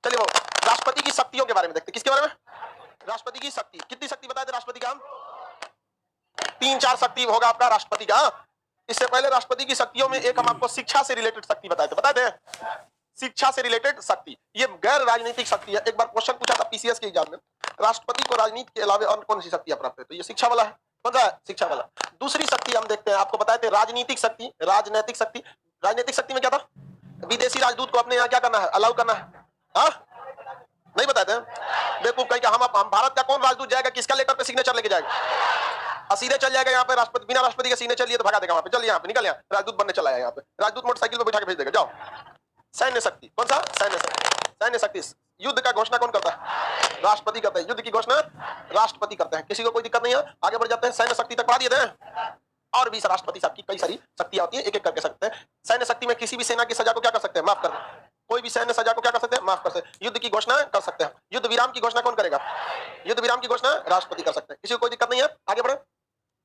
चलिए वो राष्ट्रपति की शक्तियों के बारे में देखते, किसके बारे में? राष्ट्रपति की शक्ति। कितनी शक्ति बताए थे राष्ट्रपति का हम? 3-4 शक्ति होगा आपका राष्ट्रपति का। इससे पहले राष्ट्रपति की शक्तियों में एक हम आपको शिक्षा से रिलेटेड शक्ति बताए थे शिक्षा से रिलेटेड शक्ति, ये गैर राजनीतिक शक्ति है। एक बार क्वेश्चन पूछा था पीसीएस के एग्जाम में, राष्ट्रपति को राजनीति के अलावा और कौन सी शक्तियां प्राप्त है? तो ये शिक्षा वाला है। कौन सा है? शिक्षा वाला। दूसरी शक्ति हम देखते हैं, आपको बताए थे राजनीतिक शक्ति, राजनैतिक शक्ति। राजनीतिक शक्ति में क्या था? विदेशी राजदूत को अपने यहाँ क्या करना है? अलाउ करना है। हाँ? नहीं बताए थे? बेवकूफ कहीं हम भारत का कौन राजदूत जाएगा, किसका लेटर पे सिग्नेचर लेके जाएगा? सीधे चल जाएगा यहाँ पे राष्ट्रपति, बिना राष्ट्रपति का सिग्नेचर लिए तो भगा देगा वहां पे, चल यहाँ पे निकल, यहाँ राजदूत बनने चला है। यहाँ पे राजदूत मोटरसाइकिल पे बैठा के भेज देगा, जाओ। सैन्य शक्ति। कौन सा? सैन्य शक्ति। सैन्य शक्ति। युद्ध का घोषणा कौन करता है? राष्ट्रपति करता है। युद्ध की घोषणा राष्ट्रपति करते हैं। किसी को कोई दिक्कत नहीं है, आगे बढ़ जाते हैं। सैन्य शक्ति तक पढ़ा दिए थे। और भी राष्ट्रपति साहब की कई सारी शक्तियां होती है, एक एक करके सकते हैं। सैन्य शक्ति में किसी भी सेना की सजा को क्या कर सकते हैं? माफ कर। कोई भी सैन्य सजा को क्या कर सकते हैं? माफ कर सकते हैं। युद्ध की घोषणा कर सकते हैं। युद्ध विराम की घोषणा कौन करेगा? युद्ध विराम की घोषणा राष्ट्रपति कर सकते हैं। किसी को कोई दिक्कत नहीं है, आगे बढ़े।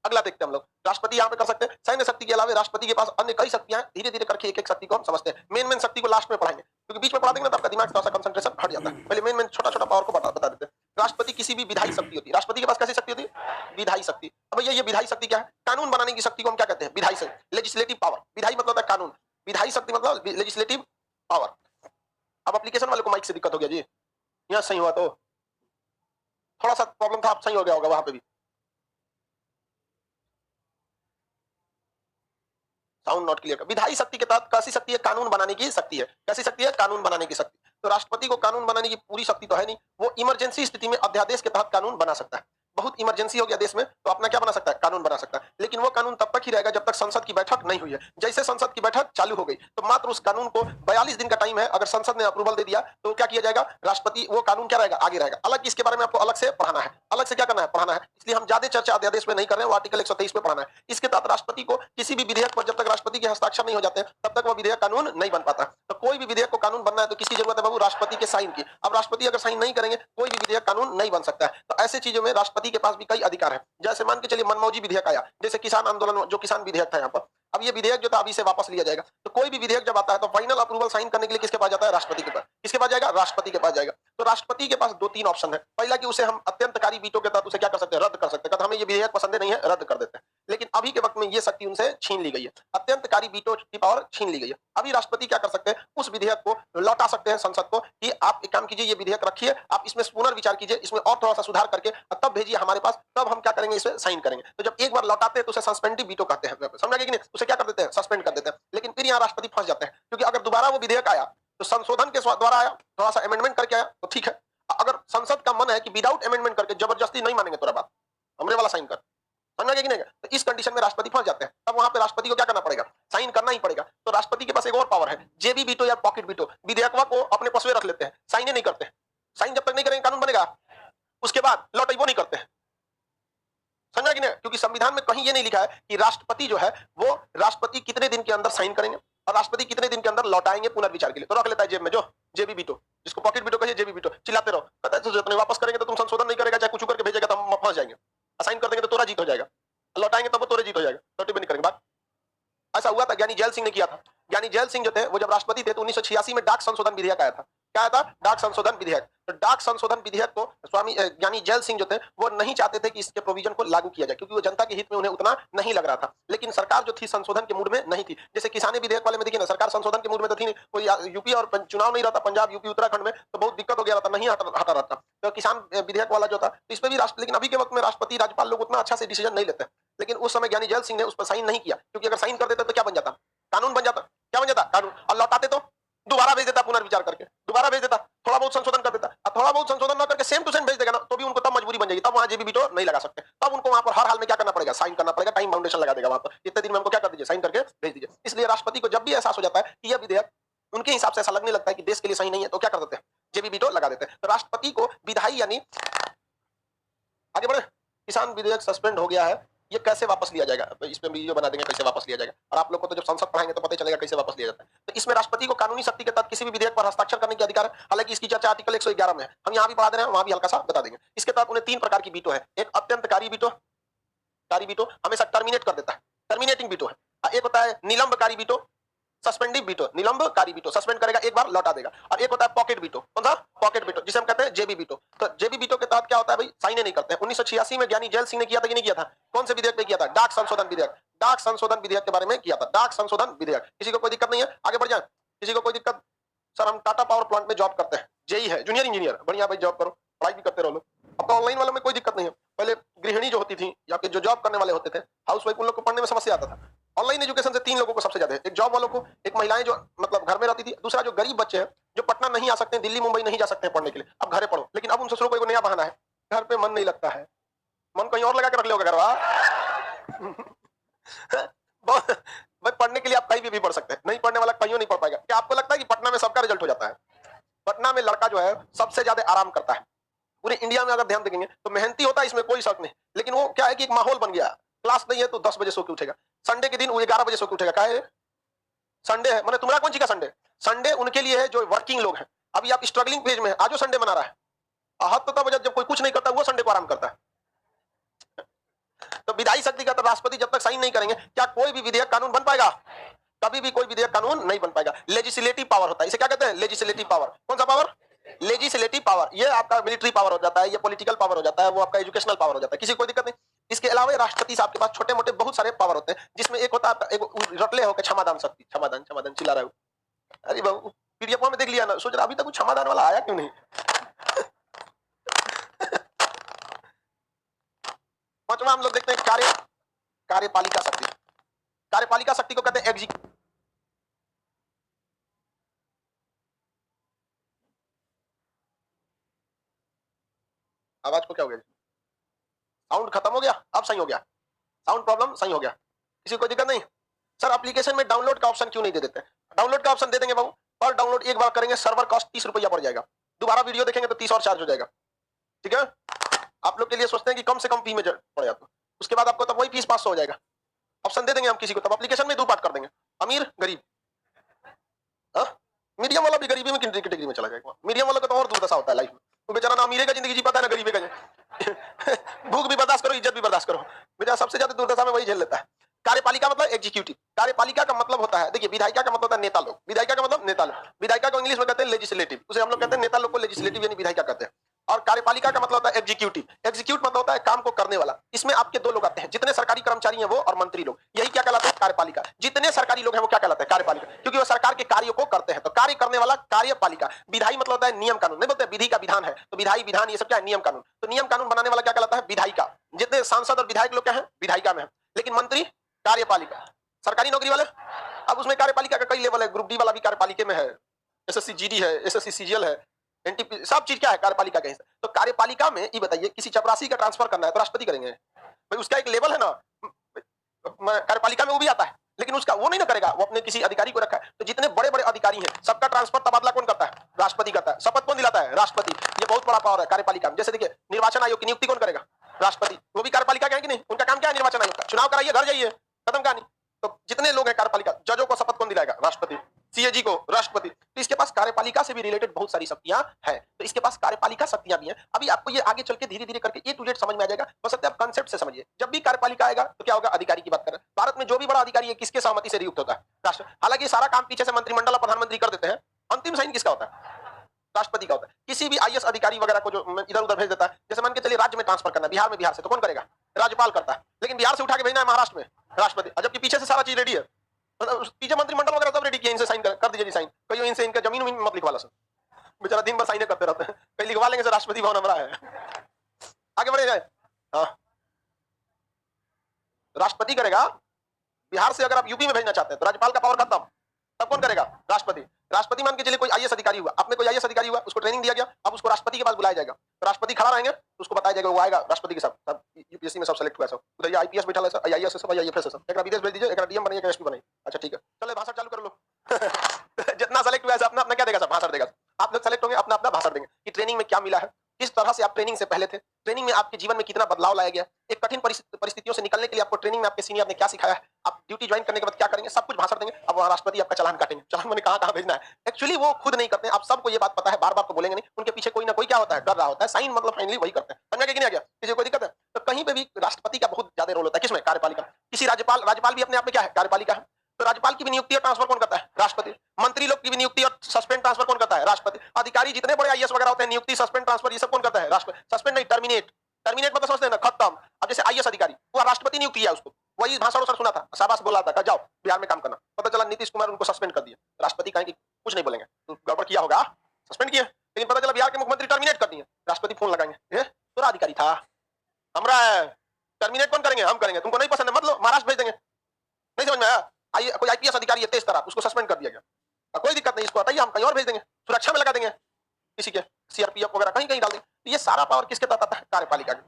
अगला देखते हैं हम लोग। राष्ट्रपति यहाँ पे कर सकते हैं। सैन्य शक्ति के अलावा राष्ट्रपति के पास अन्य कई शक्तियां, धीरे धीरे करके एक एक शक्ति को हम समझते हैं। मेन शक्ति को लास्ट में पढ़ाएंगे, क्योंकि बीच में पढ़ा देंगे ना तो आपका दिमाग थोड़ा सा कंसंट्रेशन हट जाता है। पहले मेन छोटा छोटा पावर को बता देते हैं। राष्ट्रपति किसी भी विधायी शक्ति होती है। राष्ट्रपति के पास कैसी शक्ति होती है? विधायी शक्ति। अब ये विधायी शक्ति क्या है? कानून बनाने की शक्ति को हम क्या कहते हैं? विधायी शक्ति, लेजिस्लेटिव पावर। विधायी मतलब है कानून, विधायी शक्ति मतलब लेजिस्लेटिव पावर। अब एप्लीकेशन वाले को माइक से दिक्कत हो गया जी, यहाँ सही हुआ तो थोड़ा सा प्रॉब्लम था, आप सही हो गया होगा वहां पे भी। Sound not clear. विधायी शक्ति के तहत कैसी शक्ति है? कानून बनाने की शक्ति है। कैसी शक्ति है? कानून बनाने की शक्ति। तो राष्ट्रपति को कानून बनाने की पूरी शक्ति तो है नहीं, वो इमरजेंसी स्थिति में अध्यादेश के तहत कानून बना सकता है। बहुत इमरजेंसी हो गया देश में तो अपना क्या बना सकता है? कानून बना सकता है। लेकिन वो कानून तब तक ही रहेगा जब तक संसद की बैठक नहीं हुई है। जैसे संसद की बैठक चालू हो गई तो मात्र उस कानून को 42 दिन का टाइम है, अगर संसद ने अप्रूवल दे दिया तो क्या किया जाएगा? राष्ट्रपति वो कानून क्या रहेगा? आगे रहेगा। अलग इसके बारे में आपको अलग से पढ़ाना है, अलग से क्या करना है? पढ़ाना है। इसलिए हम ज्यादा चर्चा अध्यादेश में नहीं कर रहे हैं, आर्टिकल 123 में पढ़ाना है। इसके तहत राष्ट्रपति को किसी भी विधेयक पर जब तक राष्ट्रपति के हस्ताक्षर नहीं हो जाते तब तक वो विधेयक कानून नहीं बन पाता। तो कोई भी विधेयक को कानून बनना है तो किसकी जरूरत है बाबू? राष्ट्रपति के साइन की। अब राष्ट्रपति अगर साइन नहीं करेंगे कोई भी विधेयक कानून नहीं बन सकता है। तो ऐसी चीजों में राष्ट्रपति के पास भी कई अधिकार है। जैसे मान के चलिए मनमौजी विधेयक आया, जैसे किसान आंदोलन जो किसान विधेयक था यहाँ पर, अब ये विधेयक जो था अभी से वापस लिया जाएगा। तो कोई भी विधेयक जब आता है तो फाइनल अप्रूवल साइन करने के लिए किसके पास जाता है? राष्ट्रपति के पास। किसके पास जाएगा? राष्ट्रपति के पास जाएगा। तो राष्ट्रपति के पास 2-3 ऑप्शन है। पहला कि उसे हम अत्यंतकारी वीटो के तहत उसे क्या कर सकते हैं? रद्द कर सकते हैं। हमें ये विधेयक पसंद नहीं है, रद्द कर देते हैं। लेकिन अभी के वक्त में ये शक्ति उनसे छीन ली गई है, अत्यंतकारी वीटो की पावर छीन ली गई है। अभी राष्ट्रपति क्या कर सकते हैं? उस विधेयक को लौटा सकते हैं संसद को कि आप एक काम कीजिए, ये विधेयक रखिए, आप इसमें पुनर्विचार कीजिए, इसमें और थोड़ा सा सुधार करके तब भेजिए हमारे पास, तब हम क्या करेंगे? इसमें साइन करेंगे। तो जब एक बार लौटाते हैं तो उसे सस्पेंडिव वीटो कहते हैं। समझ गए कि नहीं? उसे क्या कर देते हैं? सस्पेंड कर देते हैं। लेकिन फिर यहाँ राष्ट्रपति फंस जाते हैं, क्योंकि अगर दोबारा वो विधेयक आया तो संशोधन के द्वारा आया, थोड़ा सा अमेंडमेंट करके आया तो ठीक है। अगर संसद का मन है कि विदाउट अमेंडमेंट करके जबरदस्ती नहीं मानेंगे तोरा बात, हमरे वाला साइन कर, समझ गए कि नहीं? तो इस कंडीशन में राष्ट्रपति फंस जाते हैं। तब वहां पे राष्ट्रपति को क्या करना पड़ेगा? साइन करना ही पड़ेगा। तो राष्ट्रपति के पास एक और पावर है, जेबी वीटो या पॉकेट वीटो। विधेयकवा को अपने पसवे रख लेते हैं, साइन नहीं करते। साइन जब तक नहीं करेंगे कानून बनेगा, उसके बाद लौटेबो नहीं करते हैं। समझा कि नहीं? क्योंकि संविधान में कहीं ये नहीं लिखा है कि राष्ट्रपति जो है वो राष्ट्रपति कितने दिन के अंदर साइन करेंगे और राष्ट्रपति कितने दिन के अंदर लौटाएंगे पुनर्विचार के लिए। तो रख लेता है जेब में जो जेबी वीटो, जिसको पॉकेट वीटो कहिए, जेबी वीटो। चिल्लाते रहो, कहता है तो वापस करेंगे तो तुम संशोधन नहीं करेगा, चाहे कुछ करके भेजेगा तो हम फंस जाएंगे। असाइन कर देंगे तो तोरा जीत हो जाएगा, लौटाएंगे तब वो तोरे जीत हो जाएगा, लौटे भी नहीं करेंगे बात। ऐसा हुआ था, ज्ञानी जैल सिंह ने किया था। ज्ञानी जैल सिंह जो थे वो जब राष्ट्रपति थे तो 1986 में डाक संशोधन विधेयक आया था। क्या आया था? डाक संशोधन विधेयक। तो डाक संशोधन विधेयक को स्वामी ज्ञानी जैल सिंह जो थे वो नहीं चाहते थे कि इसके प्रोविजन को लागू किया जाए, क्योंकि वो जनता के हित में उन्हें उतना नहीं लग रहा था। लेकिन सरकार जो थी संशोधन के मूड में नहीं थी। जैसे किसानी विधेयक वाले में देखिए ना, सरकार संशोधन के मूड में तो थी नहीं। कोई यूपी और चुनाव नहीं रहता, पंजाब यूपी उत्तराखंड में तो बहुत दिक्कत हो गया था, नहीं हटा रहता। तो किसान विधेयक वाला जो था तो इस पर भी राष्ट्र, लेकिन अभी के वक्त में राष्ट्रपति राज्यपाल लोग उतना अच्छा से डिसीजन नहीं लेते। लेकिन उस समय ज्ञानी जैल सिंह ने उस पर साइन नहीं किया, क्योंकि अगर साइन कर देते तो क्या बन जाता? कानून बन जाता। क्या बन जाता? कानून। और लौटाते तो दोबारा भेज देता, पुनर्विचार करके दोबारा भेज देता, थोड़ा बहुत संशोधन कर देता। अब थोड़ा बहुत संशोधन ना करके सेम टू सेम भेज देगा ना, तो भी उनको तब मजबूरी बन जाएगी, तब वहां जेबी वीटो नहीं लगा सकते। तब उनको वहां पर हर हाल में क्या करना पड़ेगा? साइन करना पड़ेगा, टाइम बाउंडेशन लगा देगा वहां पर, इतने दिन में हमको क्या कर दीजिए? साइन करके भेज दीजिए। इसलिए राष्ट्रपति को जब भी एहसास हो जाता है कि यह विधेयक उनके हिसाब से ऐसा लगने लगता है कि देश के लिए सही नहीं है, तो क्या कर देते हैं? जेबी वीटो लगा देते हैं। तो राष्ट्रपति को विधायी यानी आगे बढ़े, किसान विधेयक सस्पेंड हो गया है, ये कैसे वापस लिया जाएगा? तो इस पे वीडियो बना देंगे कैसे वापस लिया जाएगा, और आप लोग को तो जब संसद पढ़ाएंगे तो पता चलेगा कैसे वापस लिया जाता है। तो इसमें राष्ट्रपति को कानूनी शक्ति के तहत किसी भी विधेयक पर हस्ताक्षर करने के अधिकार है। हालांकि इसकी चर्चा आर्टिकल 111 में है, हम यहाँ भी पढ़ा दे रहे हैं, वहां भी हल्का सा बता देंगे। इसके तहत उन्हें 3 प्रकार की वीटो है। एक अत्यंतकारी वीटो, कारी वीटो हमेशा टर्मिनेट कर देता है, टर्मिनेटिंग वीटो है। एक होता है निलंबकारी वीटो, सस्पेंडिव वीटो। निलंबकारी वीटो सस्पेंड करेगा, एक बार लौटा देगा। और एक होता है पॉकेट वीटो। कौन सा? पॉकेट वीटो, जिसे हम कहते हैं जेबी वीटो। तो जेबी वीटो के तहत क्या होता है भाई, साइन नहीं करते हैं। 1986 में ज्ञानी जैल सिंह ने किया था कि नहीं किया था? कौन से विधेयक पे किया था? डाक संशोधन विधेयक। डाक संशोधन विधेयक के बारे में किया था, डाक संशोधन विधेयक। किसी को कोई दिक्कत नहीं है? आगे बढ़ जाए, किसी को कोई दिक्कत? सर हम टाटा पावर प्लांट में जॉब करते हैं, जेई है, जूनियर इंजीनियर, बढ़िया भाई जॉब करो, पढ़ाई भी करते रहो लोग। अब तो ऑनलाइन वालों में कोई दिक्कत नहीं है। पहले गृहिणी जो होती थी या फिर जो जॉब करने वाले होते थे, हाउस वाइफ, उन लोग को पढ़ने में समस्या आता था। ऑनलाइन एजुकेशन से 3 लोगों को सबसे ज्यादा है, एक जॉब वालों को, एक महिलाएं जो मतलब घर में रहती थी, दूसरा जो गरीब बच्चे हैं जो पटना नहीं आ सकते, दिल्ली मुंबई नहीं जा सकते पढ़ने के लिए, अब घरे पढ़ो। लेकिन अब उन ससुरों को एक नया बहाना है, घर पे मन नहीं लगता है, मन कहीं और लगा के रख लिया घरवा। भाई पढ़ने के लिए आप कहीं भी पढ़ सकते हैं, नहीं पढ़ने वाला कहीं नहीं पढ़ पाएगा। क्या आपको लगता है कि पटना में सबका रिजल्ट हो जाता है? पटना में लड़का जो है सबसे ज्यादा आराम करता है पूरे इंडिया में। अगर ध्यान देंगे तो मेहनती होता है, इसमें कोई शक नहीं, लेकिन वो क्या है कि एक माहौल बन गया, क्लास नहीं है तो 10 बजे सो के उठेगा, संडे के दिन वो 11 बजे सो के उठेगा। क्या है? संडे है, मैंने तुम्हारा कौन सी का संडे? संडे उनके लिए है जो वर्किंग लोग हैं। अभी आप स्ट्रगलिंग फेज में है, आज वो संडे मना रहा है। आहत तो तब जब कोई कुछ नहीं करता, वो संडे को आराम करता है। तो विधायी शक्ति का तो राष्ट्रपति जब तक साइन नहीं करेंगे, क्या कोई भी विधेयक कानून बन पाएगा? कभी भी कोई विधेयक कानून नहीं बन पाएगा। लेजिस्लेटिव पावर होता है, इसे क्या कहते हैं? Legislative power. कौन सा पावर? Legislative power. ये आपका मिलिट्री पावर हो जाता है, ये पॉलिटिकल पावर हो जाता है, वो आपका एजुकेशनल पावर हो जाता है, किसी को कोई दिक्कत नहीं। इसके अलावा राष्ट्रपति साहब के पास छोटे मोटे बहुत सारे पावर होते हैं, जिसमें एक होता है, एक रटले होकर क्षमादान शक्ति। क्षमादान क्षमादान चिल्ला रहा है, अरे बाबू पीडीएफ में देख लिया ना, सोच रहा अभी तक क्षमादान वाला आया क्यों नहीं? पांचवा हम लोग देखते हैं कार्यपालिका शक्ति। कार्यपालिका शक्ति को कहते हैं एग्जीक्यूटिव। आवाज को क्या हो गया? साउंड खत्म हो गया, अब सही हो गया। साउंड प्रॉब्लम सही हो गया, किसी को कोई दिक्कत नहीं? सर एप्लीकेशन में डाउनलोड का ऑप्शन क्यों नहीं दे देते? डाउनलोड का ऑप्शन दे देंगे बाबू, पर डाउनलोड एक बार करेंगे सर्वर कॉस्ट 30 रुपया पड़ जाएगा, दोबारा वीडियो देखेंगे तो 30 और चार्ज हो जाएगा। ठीक है, आप लोग के लिए सोचते हैं कि कम से कम फी में पड़ेगा, तो उसके बाद आपको तब वही फीस 500 हो जाएगा। ऑप्शन दे देंगे हम किसी को, तब एप्लीकेशन में 2 पार्ट कर देंगे, अमीर गरीब। मीडियम वाला भी गरीबी में कैटेगरी में चला जाएगा। मीडियम वाला का तो और दुर्दशा होता है लाइफ में, वो बेचारा ना अमीर का जिंदगी जी पाता है ना गरीबी का। भूख भी बर्दाश्त करो, इज्जत भी बर्दाश्त करो, बेचारा सबसे ज्यादा दुर्दशा में वही झेल लेता है। कार्यपालिका मतलब एग्जीक्यूटिव। कार्यपालिका का मतलब होता है, देखिए विधायिका का मतलब होता है नेता लोग, विधायिका का मतलब नेता लोग, विधायिका को इंग्लिश में कहते हैं लेजिस्लेटिव, उसे हम लोग कहते हैं नेता लोग को लेजिस्लेटिव यानी विधायिका कहते हैं। और कार्यपालिका का मतलब होता है एग्जीक्यूटिव। एग्जीक्यूट मतलब होता है काम को करने वाला। इसमें आपके 2 लोग आते हैं, जितने सरकारी कर्मचारी हैं वो और मंत्री लोग, यही क्या कहलाता है? कार्यपालिका। जितने सरकारी लोग हैं वो क्या कहलाते हैं? कार्यपालिका, क्योंकि वो सरकार के कार्यों को करते हैं, तो कार्य करने वाला कार्यपालिका। विधायी मतलब होता है नियम कानून, नहीं बोलते विधि का विधान है, तो विधायी विधान ये सब क्या है? नियम कानून। तो नियम कानून बनाने वाला क्या कहलाता है? विधायिका। जितने सांसद और विधायक लोग क्या है? विधायिका में है। लेकिन मंत्री कार्यपालिका। सरकारी नौकरी वाले, अब उसमें कार्यपालिका का कई लेवल है, ग्रुप डी वाला भी कार्यपालिका में है, एसएससी जीडी है, एसएससी सीजीएल है, एनटीपी, सब चीज क्या है? कार्यपालिका का हिस्सा। तो कार्यपालिका में ये बताइए, किसी चपरासी का ट्रांसफर करना है तो राष्ट्रपति करेंगे भाई, उसका एक लेवल है ना, कार्यपालिका में वो भी आता है, लेकिन उसका वो नहीं ना करेगा, वो अपने किसी अधिकारी को रखा है। तो जितने बड़े बड़े अधिकारी हैं सबका ट्रांसफर तबादला कौन करता है? राष्ट्रपति करता है। शपथ कौन दिलाता है? राष्ट्रपति। ये बहुत बड़ा पावर है कार्यपालिका में। जैसे देखिए निर्वाचन आयोग की नियुक्ति कौन करेगा? राष्ट्रपति। वो भी कार्यपालिका का है कि नहीं? उनका काम क्या है? निर्वाचन आयोग का। चुनाव कराइए, घर जाइए, खत्म कहानी। तो जितने लोग हैं कार्यपालिका, जजों को शपथ कौन दिलाएगा? राष्ट्रपति। सीएजी को राष्ट्रपति। तो इसके पास कार्यपालिका से भी रिलेटेड बहुत सारी शक्तियां हैं, तो इसके पास कार्यपालिका शक्तियां भी हैं। अभी आपको ये आगे चल के धीरे धीरे करके ए टू जेड समझ में आ जाएगा, बस आप कांसेप्ट से समझिए। जब भी कार्यपालिका आएगा तो क्या होगा? अधिकारी की बात कर रहे हैं। भारत में जो भी बड़ा अधिकारी है किसके सहमति से नियुक्त होता है? राष्ट्र। हालांकि सारा काम पीछे से मंत्रिमंडल और प्रधानमंत्री कर देते हैं, अंतिम साइन किसका होता है? राष्ट्रपति का होता है। किसी भी आईएएस अधिकारी वगैरह को जो इधर उधर भेज देता है, जैसे मान के चलिए राज्य में ट्रांसफर करना, बिहार में बिहार से, तो कौन करेगा? राज्यपाल करता है। लेकिन बिहार से उठा के भेजना है महाराष्ट्र में, राष्ट्रपति। जबकि पीछे से सारा चीज रेडी है, पीछे मंत्रिमंडल वगैरह सब रेडी किया, इनसे साइन कर दीजिए जी साइन, कहियो इनसे इनका जमीन मत लिखवा लो सर, बेचारा दिन भर साइन करते रहते हैं, कहीं लिखवा लेंगे सर राष्ट्रपति भवन हमारा है। आगे बढ़े जाए। हाँ, राष्ट्रपति करेगा। बिहार से अगर आप यूपी में भेजना चाहते हैं तो राज्यपाल का पावर खत्म, तब कौन करेगा? राष्ट्रपति। राष्ट्रपति मान के चलिए कोई आईएएस अधिकारी हुआ, आपने कोई आईएएस अधिकारी हुआ, उसको ट्रेनिंग दिया गया, अब उसको राष्ट्रपति के पास बुलाया जाएगा, तो राष्ट्रपति खड़ा रहेंगे तो उसको बताया जाएगा, वो आएगा राष्ट्रपति के साथ, यूपीएससी में सब सेलेक्ट हुआ है, सब उधर ये आईपीएस बैठा है सर, आईएएस है सब, आईएएस है सब, एक विदेश भेज दीजिए, एक डीएम बनिए, एक एसपी बनिए। अच्छा ठीक है, चलो भाषण चालू कर लो। जितना सेलेक्ट हुआ है अपना अपना क्या देगा सर? भाषण देगा। आप लोग सेलेक्ट होंगे, अपना अपना भाषण देंगे कि ट्रेनिंग में क्या मिला है, किस तरह से आप ट्रेनिंग से पहले थे, ट्रेनिंग में आपके जीवन में कितना बदलाव लाया गया, एक कठिन परिस्थितियों से निकलने के लिए आपको ट्रेनिंग में आपके सीनियर ने क्या सिखाया है, आप ड्यूटी ज्वाइन करने के बाद क्या करेंगे, सब कुछ भाषण देंगे। अब वहाँ राष्ट्रपति आपका चालान काटेंगे, चालान मैंने कहाँ भेजना है। एक्चुअली वो खुद नहीं करते, आप सबको ये बात पता है, बार बार तो बोलेंगे नहीं, उनके पीछे कोई ना कोई क्या होता है, कर रहा होता है, साइन मतलब फाइनली वही करते हैं। समझ कि नहीं आ गया? किसी कोई दिक्कत है? तो कहीं पे भी राष्ट्रपति का बहुत ज्यादा रोल होता है, किसमें? कार्यपालिका। किसी राज्यपाल भी अपने आप में क्या है? कार्यपालिका है। तो राज्यपाल की भी नियुक्ति और ट्रांसफर कौन करता है? राष्ट्रपति। मंत्री लोग की भी नियुक्ति और सस्पेंड ट्रांसफर कौन करता है? राष्ट्रपति। अधिकारी जितने बड़े आईएएस वगैरह होते हैं, नियुक्ति सस्पेंड ट्रांसफर ये सब कौन करता है? राष्ट्रपति। सस्पेंड नहीं, टर्मिनेट। टर्मिनेट मतलब समझते हैं ना, खत्म। अब जैसे आईएएस अधिकारी, वो राष्ट्रपति नियुक्ति है उसको, वही भाषण वाषण सुना था, शाबाश बोला था, जाओ बिहार में काम करना। पता चला नीतीश कुमार उनको सस्पेंड कर दिया। राष्ट्रपति कहेंगे कुछ नहीं बोलेंगे, गड़बड़ किया होगा, सस्पेंड किया। लेकिन पता चला बिहार के मुख्यमंत्री टर्मिनेट कर दिए, राष्ट्रपति फोन लगाएंगे, तो अधिकारी था हमारा है, टर्मिनेट कौन करेंगे? हम करेंगे। तुमको नहीं पसंद है मत लो, महाराष्ट्र भेज देंगे। नहीं समझ में आया? कोई आईपीएस अधिकारी है तेज तरह, उसको सस्पेंड कर दिया गया, कोई दिक्कत नहीं, इसको हटाइए, हम कहीं और भेज देंगे, सुरक्षा में लगा देंगे, किसी के सीआरपीएफ वगैरह कहीं कहीं डाल देंगे। ये सारा पावर किसके तहत आता है? कार्यपालिका के।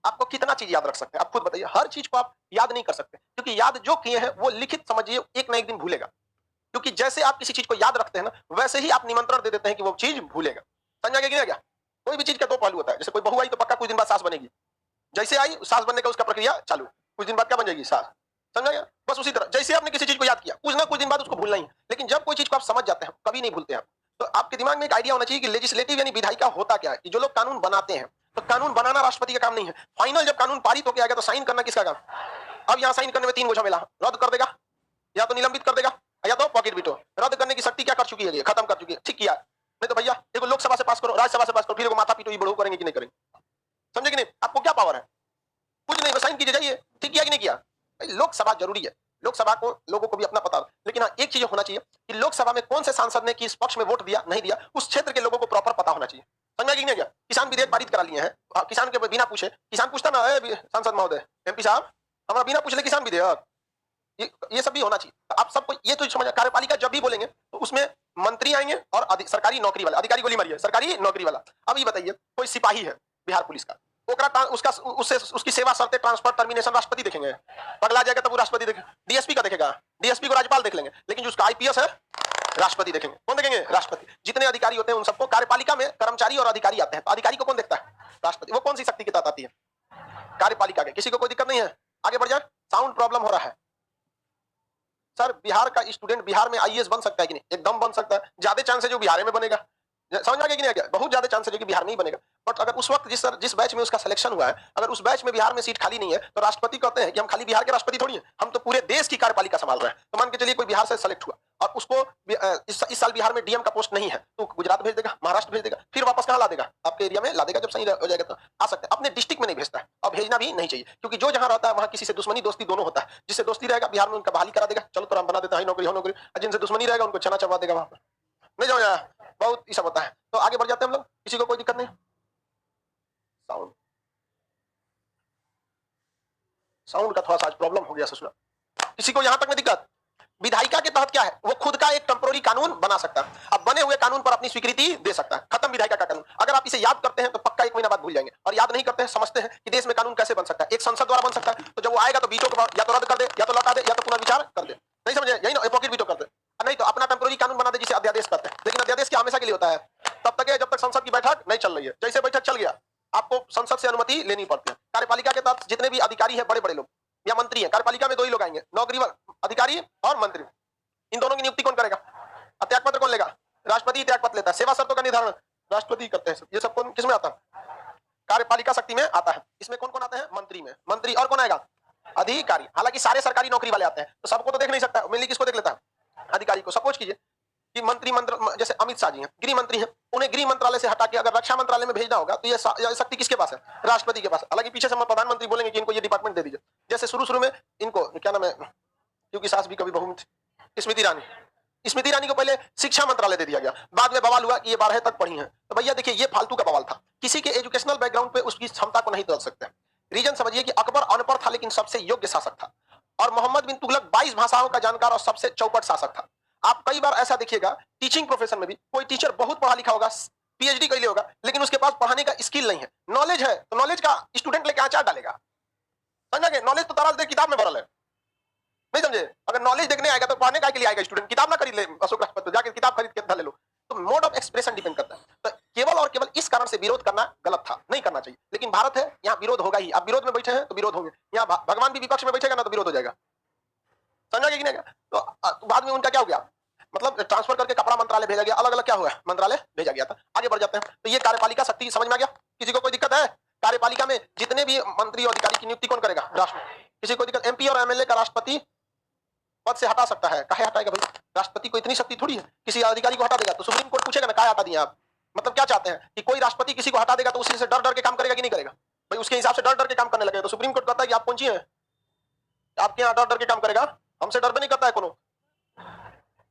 आपको कितना चीज याद रख सकते हैं? आप खुद बताइए। हर चीज को आप याद नहीं कर सकते, क्योंकि याद जो किए हैं वो लिखित समझिए एक ना एक दिन भूलेगा। क्योंकि जैसे आप किसी चीज को याद रखते हैं ना, वैसे ही आप निमंत्रण दे देते हैं कि वो चीज भूलेगा। समझा गया क्या? कोई भी चीज का दो पहलू होता है। जैसे कोई बहू आई तो पक्का कुछ दिन बाद सास बनेगी, जैसे आई सास बनने का उसका प्रक्रिया चालू, कुछ दिन बाद क्या बन जाएगी? सास। समझा गया? बस उसी तरह जैसे आपने किसी चीज को याद किया, कुछ ना कुछ दिन बाद उसको भूलना ही है। लेकिन जब कोई चीज को आप समझ जाते हैं, कभी नहीं भूलते हैं। तो आपके दिमाग में एक आइडिया होना चाहिए कि लेजिस्लेटिव यानी विधायिका होता क्या है, कि जो लोग कानून बनाते हैं, तो कानून बनाना राष्ट्रपति का काम नहीं है। फाइनल जब कानून पारित होकर आ गया तो साइन करना किसका काम? अब यहाँ साइन करने में तीन गो झमेला, रद्द कर देगा, या तो निलंबित कर देगा, या तो पॉकेट बिटो। रद्द करने की शक्ति क्या कर चुकी है? खत्म कर चुकी है। ठीक किया। नहीं तो भैया देखो, लोकसभा से पास करो, राज्यसभा से पास करो, फिर माथा पीटो, बढ़ो करेंगे कि नहीं करेंगे? समझे कि नहीं? आपको क्या पावर है? कुछ नहीं, साइन कीजिए, जाइए। ठीक किया कि नहीं किया? लोकसभा जरूरी है, लोकसभा को लोगों को भी अपना पता। लेकिन हाँ, एक चीज होना चाहिए कि लोकसभा में कौन से सांसद ने किस पक्ष में वोट दिया नहीं दिया, उस क्षेत्र के लोगों को प्रॉपर पता होना चाहिए। समझा कि नहीं? क्या किसान विधेयक पारित करा लिए हैं, किसान के बिना पूछे, किसान पूछता ना, सांसद महोदय, एमपी साहब, हमारा बिना पूछे किसान विधेयक, ये सब भी होना चाहिए। तो आप सबको ये तो समझ, कार्यपालिका जब भी बोलेंगे तो उसमें मंत्री आएंगे और सरकारी नौकरी वाला, अधिकारी गोली मारिए, सरकारी नौकरी वाला। अब ये बताइए, कोई सिपाही है बिहार पुलिस का, उसका उससे उसकी सेवा शर्तें, ट्रांसफर, टर्मिनेशन राष्ट्रपति देखेंगे? पगला जाएगा तब वो राष्ट्रपति देखेगा। डीएसपी का देखेगा, डीएसपी को राज्यपाल देख लेंगे, लेकिन जो उसका आईपीएस है राष्ट्रपति देखेंगे। कौन देखेंगे? राष्ट्रपति। जितने अधिकारी होते हैं उन सबको, कार्यपालिका में कर्मचारी और अधिकारी आते हैं, तो अधिकारी को कौन देखता है? राष्ट्रपति। वो कौन सी शक्ति के तहत आती है? कार्यपालिका के। किसी को कोई दिक्कत नहीं है? आगे बढ़ जाए। साउंड प्रॉब्लम हो रहा है सर। बिहार का स्टूडेंट बिहार में आईएएस बन सकता है कि नहीं? एकदम बन सकता है। ज्यादा चांस है जो बिहार में बनेगा। समझ आ गया कि नहीं? बहुत ज्यादा चांस है जो कि बिहार में ही बनेगा। बट अगर उस वक्त जिस बैच में उसका सिलेक्शन हुआ है, अगर उस बैच में बिहार में सीट खाली नहीं है, तो राष्ट्रपति कहते हैं कि हम खाली बिहार के राष्ट्रपति थोड़ी हैं, हम तो पूरे देश की कार्यपालिका संभाल रहे हैं। तो मान के चलिए कोई बिहार से सेलेक्ट हुआ और उसको इस साल बिहार में डीएम का पोस्ट नहीं है, तो गुजरात भेज देगा, महाराष्ट्र भेज देगा, फिर वापस कहाँ ला देगा? आपके एरिया में ला देगा। जब सही हो जाएगा तो आ सकता है। अपने डिस्ट्रिक्ट में नहीं भेजता है, और भेजना भी नहीं चाहिए, क्योंकि जो जहां रहता है वहां किसी से दुश्मनी दोस्ती दोनों होता है। जिससे दोस्ती रहेगा बिहार में उनका बहाली करा देगा, चलो तो हम बना देते हैं नौकरी हो नौकरी, और जिनसे दुश्मनी रहेगा उनको चना चबा देगा वहां पर। नहीं जाओ, बहुत ये सब होता है। तो आगे बढ़ जाते हैं हम लोग, किसी को कोई दिक्कत नहीं? साउंड साउंड का थोड़ा सा प्रॉब्लम हो गया ससुरा। किसी को यहां तक में दिक्कत? विधायिका के तहत क्या है? वो खुद का एक टेम्पोररी कानून बना सकता है। अब बने हुए कानून पर अपनी स्वीकृति दे सकता है। खत्म विधायिका का कानून। अगर आप इसे याद करते हैं तो पक्का 1 महीना बाद भूल जाएंगे, और याद नहीं करते हैं, समझते हैं कि देश में कानून कैसे बन सकता है। एक संसद द्वारा बन सकता है, तो जब वो आएगा तो वीटो को या तो रद्द कर दे, या तो लौटा दे, या तो पुनर्विचार कर दे। नहीं समझे? यही ना, पॉकेट वीटो कर दे। नहीं तो अपना टेम्पोररी कानून बना दे, जिसे अध्यादेश करते हैं। लेकिन अध्यादेश क्या हमेशा के लिए होता है? तब तक है जब तक संसद की बैठक नहीं चल रही है। जैसे बैठक चल गया, आपको संसद से अनुमति लेनी पड़ती है। कार्यपालिका के तहत जितने भी अधिकारी हैं, बड़े बड़े लोग या मंत्री है, कार्यपालिका में 2 ही लोग आएंगे, नौकरी अधिकारी और मंत्री। इन दोनों की नियुक्ति कौन करेगा? त्याग पत्र कौन लेगा? राष्ट्रपति त्याग पत्र लेता है। सेवा शर्तों का निर्धारण राष्ट्रपति करते हैं। ये सब कौन किसमें आता है? कार्यपालिका शक्ति में आता है। इसमें कौन कौन आता है? मंत्री में। मंत्री और कौन आएगा? अधिकारी। हालांकि सारे सरकारी नौकरी वाले आते हैं, तो सबको तो देख नहीं सकता, मेनली किसको देख लेता है? अधिकारी को। सपोज कीजिए कि मंत्री जैसे अमित शाह जी हैं, गृह मंत्री हैं, उन्हें गृह मंत्रालय से हटा के अगर रक्षा मंत्रालय में भेजना होगा, तो ये शक्ति किसके पास है? राष्ट्रपति के पास। हालांकि पीछे से प्रधानमंत्री बोलेंगे कि इनको ये डिपार्टमेंट दे दीजिए। जैसे शुरू में इनको क्या नाम है, क्योंकि सास भी कभी बहू में थी, स्मृति ईरानी को पहले शिक्षा मंत्रालय दे दिया गया। बाद में बवाल हुआ कि ये 12 तक पढ़ी हैं। तो भैया देखिए, ये फालतू का बवाल था। किसी के एजुकेशनल बैकग्राउंड पे उसकी क्षमता को नहीं तोड़ सकते। रीजन समझिए कि अकबर अनपढ़ था, लेकिन सबसे योग्य शासक था, और मोहम्मद बिन तुगलक 22 भाषाओं का जानकार और सबसे चौपट शासक था। आप कई बार ऐसा देखिएगा, टीचिंग प्रोफेशन में भी कोई टीचर बहुत पढ़ा लिखा होगा, पीएचडी कर लिया होगा, लेकिन उसके पास पढ़ाने का स्किल नहीं है। नॉलेज है तो नॉलेज का स्टूडेंट लेके आचार डालेगा। समझा? नॉलेज तो तारा किताब में भरल है। नहीं समझे? अगर नॉलेज देखने आएगा तो पढ़ने का के लिए आएगा स्टूडेंट। किताब ना खरीद ले अशोक राजपथ तो जाके किताब खरीद के धर ले लो। तो मोड ऑफ एक्सप्रेशन डिपेंड करता है। तो केवल और केवल इस कारण से विरोध करना गलत था, नहीं करना चाहिए। लेकिन भारत है, यहाँ विरोध होगा ही। आप विरोध में बैठे हैं तो विरोध होंगे। यहाँ भगवान भी विपक्ष में बैठेगा ना तो विरोध हो जाएगा। समझा कि नहीं? तो बाद में उनका क्या हो गया, मतलब ट्रांसफर करके कपड़ा मंत्रालय भेजा गया, अलग अलग क्या हुआ, मंत्रालय भेजा गया था। आगे बढ़ जाते हैं। तो ये कार्यपालिका शक्ति समझ में आ गया? किसी को कोई दिक्कत है? कार्यपालिका में जितने भी मंत्री और अधिकारी की नियुक्ति कौन करेगा? राष्ट्रपति। किसी को दिक्कत? एमपी और एमएलए का राष्ट्रपति पद से हटा सकता है। काहे हटाएगा भाई? राष्ट्रपति को इतनी शक्ति थोड़ी है, किसी अधिकारी को हटा देगा तो सुप्रीम कोर्ट पूछेगा ना काहे हटा दिया आप? मतलब क्या चाहते हैं कि कोई राष्ट्रपति किसी को हटा देगा तो उसी से डर डर के काम करेगा कि नहीं करेगा? भाई उसके हिसाब से डर डर के काम करने लगेगा। तो सुप्रीम कोर्ट कहता है कि आप कौन सी है, आपके यहाँ डर डर के काम करेगा? हमसे डर नहीं करता है कोनो,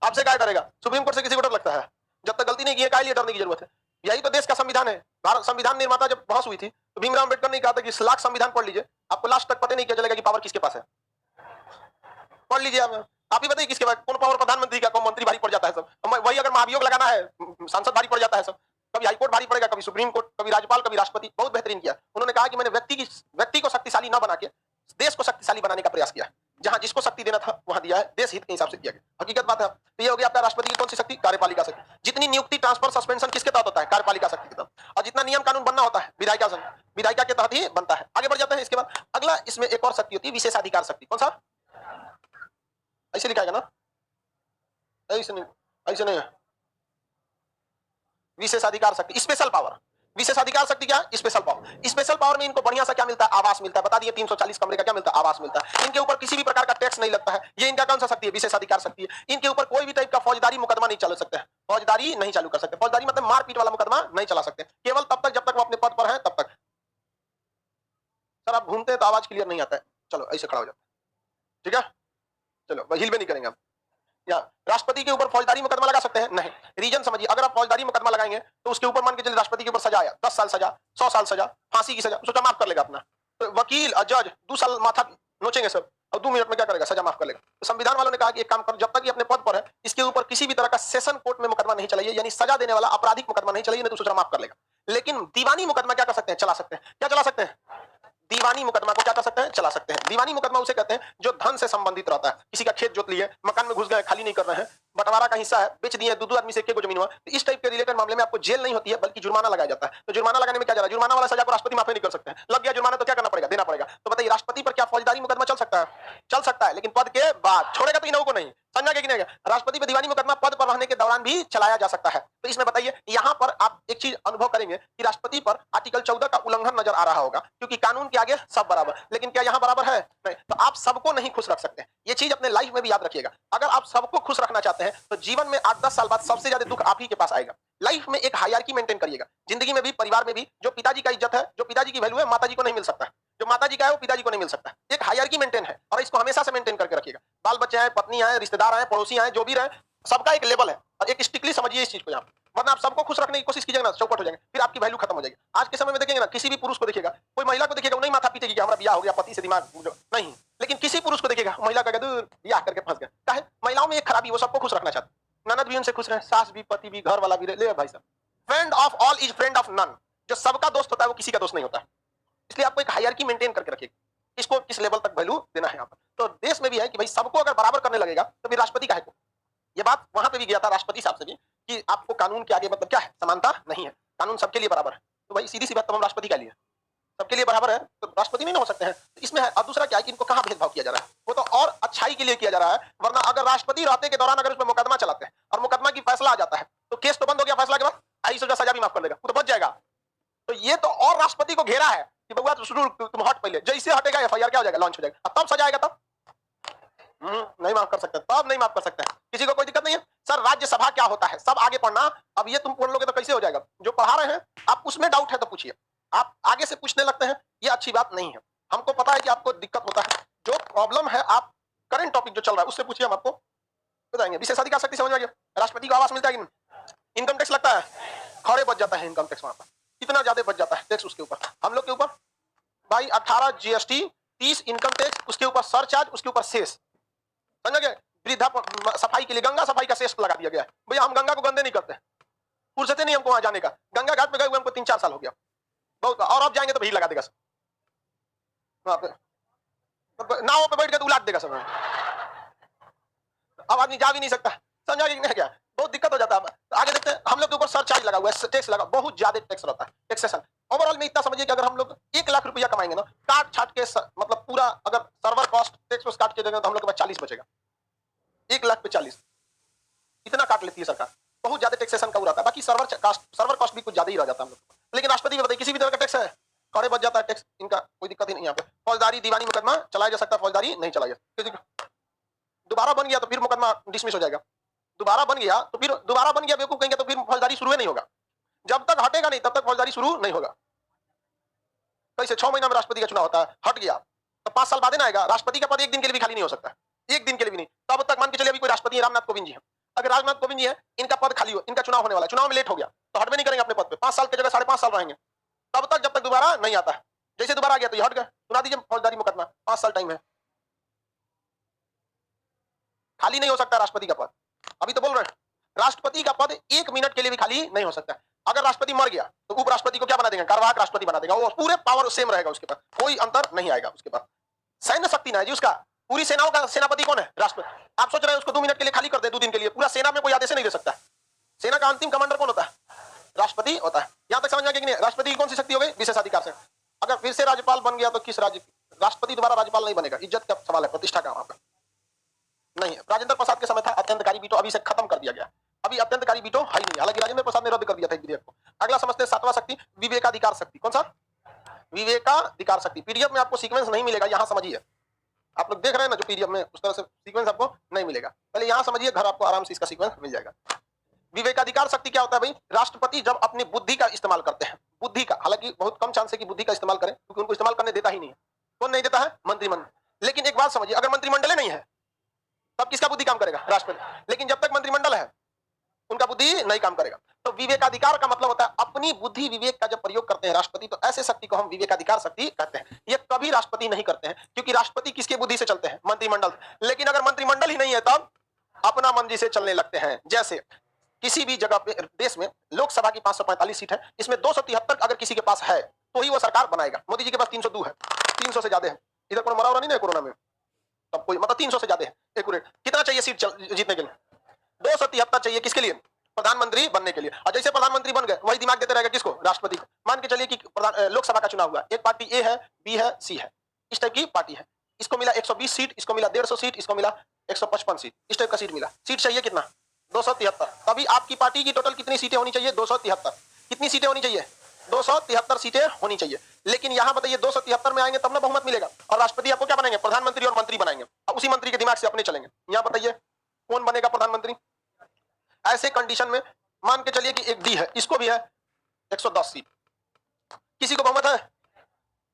आपसे क्या करेगा? सुप्रीम कोर्ट से किसी को डर लगता है? जब तक गलती नहीं की है काहे लिए डरने की जरूरत है? यही तो देश का संविधान है। भारत संविधान निर्माता जब बहस हुई थी तो भीमराव अम्बेडकर ने कहा था कि इस लाख संविधान पढ़ लीजिए, आपको लास्ट तक पता नहीं क्या चलेगा कि पावर किसके पास है। पढ़ लीजिए आप ही बताइए किसके पास कौन पावर, प्रधानमंत्री का, कौन मंत्री भारी पड़ जाता है सब। वही अगर महाभियोग लगाना है, सांसद भारी पड़ जाता है सब। कभी हाईकोर्ट भारी पड़ेगा, कभी सुप्रीम कोर्ट, कभी राज्यपाल, कभी राष्ट्रपति। बहुत बेहतरीन किया उन्होंने। कहा कि मैंने व्यक्ति को शक्तिशाली न बना के देश को शक्तिशाली बनाने का प्रयास किया। जहां जिसको शक्ति देना था वहां दिया है, देश हित के हिसाब से किया गया। हकीकत बात है। तो ये हो गया आपका राष्ट्रपति की कौन सी शक्ति? कार्यपालिका शक्ति। जितनी नियुक्ति, ट्रांसफर, सस्पेंशन किसके तहत होता है? कार्यपालिका शक्ति के तहत। और जितना नियम कानून बनना होता है विधायिका के तहत ही बनता है। आगे बढ़ जाते हैं। इसके बाद अगला इसमें एक और शक्ति होती है, विशेषाधिकार शक्ति। कौन सा? ऐसे लिखा है ना? ऐसे नहीं है। विशेषाधिकार शक्ति, स्पेशल पावर। विशेषाधिकार शक्ति क्या? Special power. स्पेशल पावर में इनको बढ़िया सा क्या मिलता है? आवास मिलता है। बता दिए 340 कमरे का क्या मिलता है? आवास मिलता है। इनके ऊपर किसी भी प्रकार का टैक्स नहीं लगता है। ये इनका कौन सा शक्ति है? विशेषाधिकार शक्ति है। इनके ऊपर कोई भी टाइप का फौजदारी मुकदमा नहीं चल सकते हैं। फौजदारी नहीं चालू कर सकते। फौजदारी मतलब मारपीट वाला मुकदमा नहीं चला सकते, केवल तब तक जब तक वो अपने पद पर है तब तक। सर आप घूमते हैं तो आवाज क्लियर नहीं आता है। चलो ऐसे खड़ा हो जाता है, ठीक है? चलो हिल भी नहीं करेंगे हम। या राष्ट्रपति के ऊपर फौजदारी मुकदमा लगा सकते हैं? नहीं। रीजन समझिए, अगर आप फौजदारी मुकदमा लगाएंगे तो उसके ऊपर मान के चलिए राष्ट्रपति के ऊपर सजा आया, 10 साल सजा, 100 साल सजा, फांसी की सजा, सोचा माफ कर लेगा अपना। तो वकील और जज 2 साल माथा नोचेंगे सर, और 2 मिनट में क्या करेगा? सजा माफ कर लेगा। तो संविधान वालों ने कहा कि एक काम करो, जब तक ये अपने पद पर है इसके ऊपर किसी भी तरह का सेशन कोर्ट में मुकदमा नहीं चलाइए, यानी सजा देने वाला आपराधिक मुकदमा नहीं चलाइए, नहीं तो सोचा माफ कर लेगा। लेकिन दीवानी मुकदमा क्या कर सकते हैं? चला सकते हैं। क्या चला सकते हैं? दीवानी मुकदमा को क्या कर सकते हैं? चला सकते हैं। दीवानी मुकदमा उसे कहते हैं जो धन से संबंधित रहता है। किसी का खेत जोत लिए, मकान में घुस गए, खाली नहीं कर रहे हैं, बंटवारा का हिस्सा है, बेच दिए, 2 आदमी से एक जमीन हुआ, तो इस टाइप के रिलेटेड मामले में आपको जेल नहीं होती है बल्कि जुर्माना लगाया जाता है। तो जुर्माना लगाने में क्या जा रहा है? जुर्माना वाला सजा को राष्ट्रपति माफ नहीं कर सकते हैं। लग गया जुर्माना तो क्या करना पड़ेगा? देना पड़ेगा। तो बताइए राष्ट्रपति पर क्या फौजदारी मुकदमा चल सकता है? चल सकता है, लेकिन पद के बाद। छोड़ेगा तो इन लोगों को नहीं। समझा कि नहीं? राष्ट्रपति पर दीवानी मुकदमा पद पर रहने के दौरान भी चलाया जा सकता है। तो इसमें बताइए यहां पर आप एक चीज अनुभव करेंगे कि राष्ट्रपति पर आर्टिकल 14 का उल्लंघन नजर आ रहा होगा, क्योंकि कानून के आगे सब बराबर। लेकिन क्या यहां बराबर है? नहीं। तो आप सबको नहीं खुश रख सकते। ये चीज अपने लाइफ में भी याद रखिएगा। अगर आप सबको खुश रखना चाहते हैं तो जीवन में 8-10 साल बाद सबसे ज्यादा दुख आप ही के पास आएगा। लाइफ में एक हायरार्की मेंटेन करिएगा। जिंदगी में भी, परिवार में भी, जो पिताजी का इज्जत है, जो पिताजी की वैल्यू है, माताजी को नहीं मिल सकता। जो माताजी का है वो पिताजी को नहीं मिल सकता। एक हायरार्की मेंटेन है और इसको हमेशा से मेंटेन करके रखिएगा। बाल बच्चे आए, पत्नी आए, रिश्तेदार आए, पड़ोसी आए, जो भी रहे, सबका एक लेवल है और एक स्ट्रिक्टली समझिए इस चीज को। यहाँ वरना आप सबको खुश रखने की कोशिश कीजिएगा ना, चौपट हो जाएंगे, फिर आपकी वैल्यू खत्म हो जाएगी। आज के समय में देखेंगे ना, किसी भी पुरुष को देखिएगा, कोई महिला को देखिएगा, वो नहीं माथा पीटेगी कि हमारा ब्याह हो गया, पति से दिमाग नहीं। लेकिन किसी पुरुष को देखिएगा, महिला का ब्याह करके फंस गया। क्या है? महिलाओं में एक खराबी, वो सबको खुश रखना चाहती। ननद भी उनसे खुश रहे, सास भी, पति भी, घर वाला भी। ले भाई साहब, friend of all is friend of none. जो सबका दोस्त होता है वो किसी का दोस्त नहीं होता। इसलिए आपको एक हायरार्की मेंटेन करके रखिएगा, इसको किस लेवल तक वैल्यू देना है यहाँ पर। तो देश में भी है कि भाई सबको अगर बराबर करने लगेगा तो फिर राष्ट्रपति काहे को? ये बात वहां पे भी गया था राष्ट्रपति साहब से भी कि आपको कानून के आगे मतलब क्या है? समानता नहीं है, कानून सबके लिए बराबर है। तो भाई सीधी सी बात, तो हम राष्ट्रपति का लिए सबके लिए बराबर है तो राष्ट्रपति नहीं ना हो सकते हैं। तो इसमें है। और दूसरा क्या है कि इनको कहां भेदभाव किया जा रहा है? वो तो और अच्छाई के लिए किया जा रहा है। वरना अगर राष्ट्रपति रहते के दौरान अगर उसमें मुकदमा चलाते हैं और मुकदमा की फैसला आ जाता है तो केस तो बंद हो गया, फैसला के बाद आई सजा भी माफ कर देगा, वो तो बच जाएगा। तो ये तो और राष्ट्रपति को घेरा है कि बउआ तुम हट, पहले जैसे हटेगा एफआईआर क्या हो जाएगा? लॉन्च हो जाएगा। तब सजा आएगा तब नहीं माफ कर सकते, तब नहीं माफ कर सकते हैं। किसी को कोई दिक्कत नहीं है। सर राज्यसभा क्या होता है सब आगे पढ़ना। अब ये तुम पढ़ लोगे तो कैसे हो जाएगा? जो पढ़ा रहे हैं आप उसमें डाउट है तो पूछिए। आप आगे से पूछने लगते हैं, ये अच्छी बात नहीं है। हमको पता है कि आपको दिक्कत होता है। जो प्रॉब्लम है आप करंट टॉपिक जो चल रहा है उससे पूछिए, हम आपको बताएंगे। विशेषाधिकार शक्ति समझ में आ गया? राष्ट्रपति को आवास मिलता है कि नहीं? इनकम टैक्स लगता है, खड़े बच जाता है इनकम टैक्स। वहां पर कितना ज्यादा बच जाता है टैक्स उसके ऊपर। हम लोग के ऊपर भाई 18 जीएसटी, 30 इनकम टैक्स, उसके ऊपर सरचार्ज, उसके ऊपर शेष। समझ गए? वृद्धा सफाई के लिए गंगा सफाई का शेष लगा दिया गया है। भैया हम गंगा को गंदे नहीं करते, फुर्सत नहीं हमको वहां जाने का। गंगा घाट पे गए हुए हमको 3-4 साल हो गया बहुत, और अब जाएंगे तो भीड़ लगा देगा सब वहां पे, नाव पे बैठ के तो उलाट देगा सब। अब आदमी जा भी नहीं सकता। समझा कि नहीं? क्या बहुत दिक्कत हो जाता है। तो आगे देखते हैं। हम लोग के ऊपर सरचार्ज लगा हुआ है, टैक्स लगा, बहुत ज्यादा टैक्स रहता है, टैक्सेशन। ओवरऑल में इतना समझिए कि अगर हम लोग 1 लाख रुपया कमाएंगे ना, काट छाट के मतलब पूरा अगर सर्वर कॉस्ट टैक्स काट के देंगे तो हम लोग के पास 40 बचेगा। 1 लाख पे 40 इतना काट लेती है सरकार। बहुत ज्यादा टैक्सेशन का रहता है। बाकी सर्वर कॉस्ट भी कुछ ज्यादा ही रह जाता है हम लोग। लेकिन राष्ट्रपति में बताइए किसी भी तरह का टैक्स है, खड़े बच जाता है टैक्स, इनका कोई दिक्कत ही नहीं। यहाँ पे फौजदारी दीवानी मुकदमा चलाया जा सकता है, फौजदारी नहीं चलाया जा सकता। दोबारा बन गया तो फिर मुकदमा डिसमिस हो जाएगा। दोबारा बन गया तो फिर दोबारा बन गया बेवकूफ कहेंगे तो फिर फौजदारी शुरू ही नहीं होगा। जब तक हटेगा नहीं तब तक फौजदारी शुरू नहीं होगा। कैसे 6 महीना में राष्ट्रपति का चुनाव होता है, हट गया तो 5 साल बाद ना आएगा। राष्ट्रपति का पद एक दिन के लिए भी खाली नहीं हो सकता, एक दिन के लिए भी नहीं। तब तक मान के चलिए अभी कोई राष्ट्रपति है, रामनाथ कोविंद जी हैं, अगर रामनाथ कोविंद जी है, इनका पद खाली हो, इनका चुनाव होने वाला, चुनाव में लेट हो गया तो हटवे नहीं करेंगे अपने पद पे, 5 साल की जगह 5.5 साल रहेंगे, तब तक जब तक दोबारा नहीं आता है। जैसे दोबारा आ गया तो ये हट गया, सुना दीजिए फौजदारी मुकदमा, 5 साल टाइम है, खाली नहीं हो सकता राष्ट्रपति का पद। अभी तो बोल रहे हैं राष्ट्रपति का पद 1 मिनट के लिए भी खाली नहीं हो सकता। अगर राष्ट्रपति मर गया तो उपराष्ट्रपति को क्या बना देंगे, कार्यवाहक राष्ट्रपति बना देगा, वो पूरे पावर सेम रहेगा उसके पास, कोई अंतर नहीं आएगा उसके पास। सैन्य शक्ति ना है जी उसका, पूरी सेनाओं का सेनापति कौन है, राष्ट्रपति। आप सोच रहे हैं उसको 2 मिनट के लिए खाली कर दे, 2 दिन के लिए, पूरा सेना में कोई आदेश नहीं दे सकता। सेना का अंतिम कमांडर कौन होता है, राष्ट्रपति होता है। यहां तक समझ में आ गया कि नहीं। राष्ट्रपति की कौन सी शक्ति हो गई, विशेषाधिकार से। अगर फिर से राज्यपाल बन गया तो किस राज्य, राष्ट्रपति दोबारा राज्यपाल नहीं बनेगा, इज्जत का सवाल है, प्रतिष्ठा का वहां पर नहीं है। राजेंद्र प्रसाद के समय था अत्यंतकारी वीटो, अभी से खत्म कर दिया गया, अभी अत्यंतकारी वीटो है ही नहीं, हालांकि राजेंद्र प्रसाद ने रद्द कर दिया था विधेयक को। अगला समझते हैं 7वां शक्ति, विवेकाधिकार शक्ति। कौन सा, विवेकाधिकार शक्ति। पीडीएफ में आपको सीक्वेंस नहीं मिलेगा, यहां समझिए, आप लोग देख रहे हैं ना जो पीडीएफ में, उस तरह से सीक्वेंस आपको नहीं मिलेगा, पहले यहां समझिए, घर आपको आराम से इसका सीक्वेंस मिल जाएगा। विवेकाधिकार शक्ति क्या होता है भाई, राष्ट्रपति जब अपनी बुद्धि का इस्तेमाल करते हैं, बुद्धि का, हालांकि बहुत कम चांस है कि बुद्धि का इस्तेमाल करें, क्योंकि उनको इस्तेमाल करने देता ही नहीं है। कौन नहीं देता है, मंत्रिमंडल। लेकिन एक बात समझिए, अगर मंत्रिमंडल नहीं है तब किसका बुद्धि काम करेगा, राष्ट्रपति। लेकिन जब तक मंत्रिमंडल है उनका बुद्धि नहीं काम करेगा। तो विवेकाधिकार का मतलब होता है अपनी बुद्धि विवेक का जब प्रयोग करते हैं राष्ट्रपति, तो ऐसे शक्ति को हम विवेकाधिकार शक्ति कहते हैं। ये कभी राष्ट्रपति नहीं करते हैं, क्योंकि राष्ट्रपति किसके बुद्धि से चलते हैं, मंत्रिमंडल। लेकिन अगर मंत्रिमंडल ही नहीं है तब अपना मर्जी से चलने लगते हैं। जैसे किसी भी जगह पे देश में लोकसभा की 545 सीट है, इसमें 273 अगर किसी के पास है तो ही वो सरकार बनाएगा। मोदी जी के पास 302 है, 300 से ज्यादा है। इधर कोई मरा नहीं है कोरोना में, तब कोई मतलब 300 से ज्यादा है। एक्यूरेट कितना चाहिए सीट जीतने के लिए, 273 चाहिए, किसके लिए, प्रधानमंत्री बनने के लिए। और जैसे प्रधानमंत्री बन गए, वही दिमाग देते रहेगा किसको, राष्ट्रपति को। मान के चलिए कि लोकसभा का चुनाव हुआ, एक पार्टी ए है, बी है, सी है, इस टाइप की पार्टी है। इसको मिला 120 सीट, इसको मिला 150 सीट, इसको मिला 155 सीट, इस टाइप का सीट मिला। सीट चाहिए कितना, 273। तभी आपकी पार्टी की टोटल कितनी सीटें होनी चाहिए, 273। कितनी सीटें होनी चाहिए, 273 सीटें होनी चाहिए। लेकिन यहां बताइए 273 में आएंगे तब ना बहुमत मिलेगा, और राष्ट्रपति आपको क्या बनाएंगे, प्रधानमंत्री और मंत्री बनाएंगे। अब उसी मंत्री के दिमाग से अपने चलेंगे। यहां बताइए कौन बनेगा प्रधानमंत्री। ऐसे कंडीशन में मान के चलिए कि एक डी है, इसको भी है 110 सीट, किसी को बहुमत है,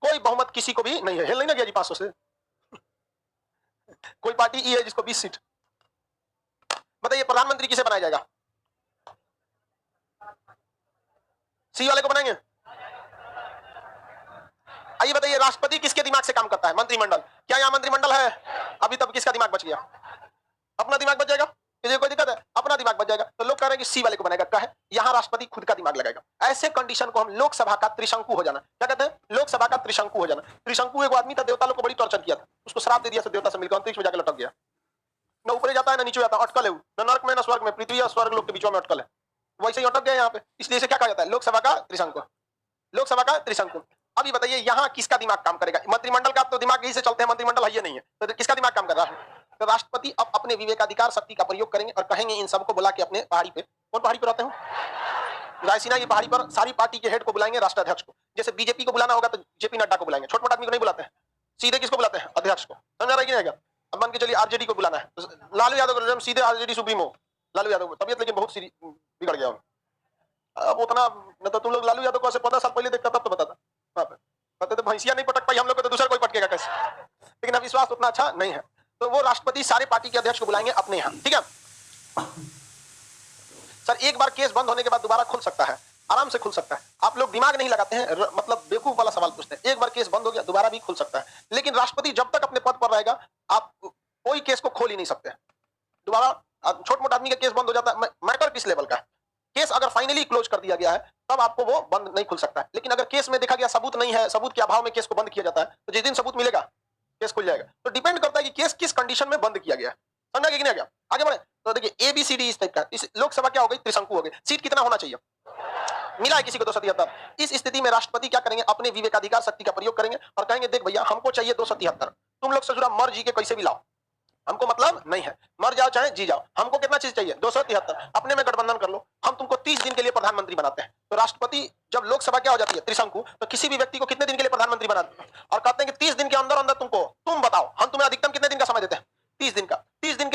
कोई बहुमत किसी को भी नहीं है। हिल नहीं ना गया जी 500 से। कोई पार्टी ई है जिसको 20 सीट। बताइए प्रधानमंत्री किसे बनाया जाएगा, सी वाले को बनाएंगे। आइए बताइए राष्ट्रपति किसके दिमाग से काम करता है, मंत्रिमंडल। क्या यहां मंत्रिमंडल है, अभी तब किसका दिमाग बच गया, अपना दिमाग बच जाएगा, किसी कोई दिक्कत है, अपना दिमाग बच जाएगा। तो लोग कह रहे हैं कि सी वाले को बनाएगा, क्या है, यहां राष्ट्रपति खुद का दिमाग लगाएगा। ऐसे कंडीशन को हम लोकसभा का त्रिशंकु हो जाना, क्या कहते हैं, लोकसभा का त्रिशंकु हो जाना। त्रिशंकु एक आदमी था, देवता लोग को बड़ी टॉर्चर किया था, उसको श्राप दे दिया, देवता से मिलकर अंतरिक्ष में जाकर लटक गया। न ऊपर जाता है ना नीचे जाता है, अटकल है, न नर्क में न स्वर्ग में, पृथ्वी और स्वर्ग लोग के बीच में अटकल है, वैसे ही अटक गया यहाँ पे। इसलिए इसे क्या कहा जाता है, लोकसभा का त्रिशंकु, लोकसभा का त्रिशंकु। अभी बताइए यहाँ किसका दिमाग काम करेगा, मंत्रिमंडल का तो दिमाग यही से चलते हैं, मंत्रिमंडल है ये नहीं है, तो किसका दिमाग काम कर रहा है, तो राष्ट्रपति अब अपने विवेकाधिकार शक्ति का प्रयोग करेंगे और कहेंगे इन सबको बुला के अपने पहाड़ी पे, कौन पहाड़ी पे रहते हो, रायसीना की पहाड़ी पर सारी पार्टी के हेड को बुलाएंगे, राष्ट्राध्यक्ष को। जैसे बीजेपी को बुलाना होगा तो जेपी नड्डा को बुलाएंगे, छोटे मोटे आदमी को नहीं बुलाते हैं, सीधे किसको बुलाते हैं, अध्यक्ष को। समझ रहा है कि नहीं? अब मान के चलिए आरजेडी को बुलाना है, तो लालू यादव को सीधे आरजेडी सुप्रीमो लालू यादव को। तबियत लेकिन बहुत बिगड़ गया, अब उतना न तो तुम लोग लालू यादव को ऐसे 15 साल पहले देखता तब तो बताता, कहते तो भैंसिया नहीं पटक पाई हम लोग को, तो दूसरा कोई पटकेगा कैसे। लेकिन अब विश्वास उतना अच्छा नहीं है, तो वो राष्ट्रपति सारे पार्टी के अध्यक्ष को बुलाएंगे अपने यहाँ, ठीक है। सर एक बार केस बंद होने के बाद दोबारा खुल सकता है, आराम से खुल सकता है। आप लोग दिमाग नहीं लगाते हैं, मतलब बेवकूफ वाला सवाल पूछते हैं। एक बार केस बंद हो गया दोबारा भी खुल सकता है, लेकिन राष्ट्रपति जब तक अपने पद पर रहेगा आप कोई केस को खोल ही नहीं सकते। दोबारा छोट मोटा आदमी का केस बंद हो जाता है, मैटर किस लेवल का है, केस अगर फाइनली क्लोज कर दिया गया है तब आपको वो बंद नहीं खुल सकता है। लेकिन अगर केस में देखा गया सबूत नहीं है, सबूत के अभाव में केस को बंद किया जाता है, तो जिस दिन सबूत मिलेगा केस खुल जाएगा। तो डिपेंड करता है कि केस किस कंडीशन में बंद किया गया है, समझा कि नहीं आ गया। आगे बढ़े तो देखिए ABCD इस टाइप का, इस लोकसभा क्या हो गई, त्रिशंकु हो गई। सीट कितना होना चाहिए, मिला है किसी को 273। इस स्थिति में राष्ट्रपति क्या करेंगे, अपने विवेकाधिकार शक्ति का प्रयोग करेंगे और कहेंगे देख भैया हमको चाहिए 273, तुम लोग से जुड़ा मर जी के कैसे भी लाओ, हमको मतलब नहीं है, मर जाओ चाहे जी जाओ, हमको कितना चीज चाहिए 273, अपने में गठबंधन कर लो, हम तुमको 30 दिन के लिए प्रधानमंत्री बनाते हैं। तो राष्ट्रपति जब लोकसभा क्या हो जाती है त्रिशंकु, तो किसी भी व्यक्ति को कितने दिन के लिए प्रधानमंत्री बनाते हैं और कहते हैं कि 30 दिन के अंदर अंदर तुम बताओ, हम तुम्हें अधिकतम कितने दिन का समय देते हैं, 30 दिन का। 30 दिन के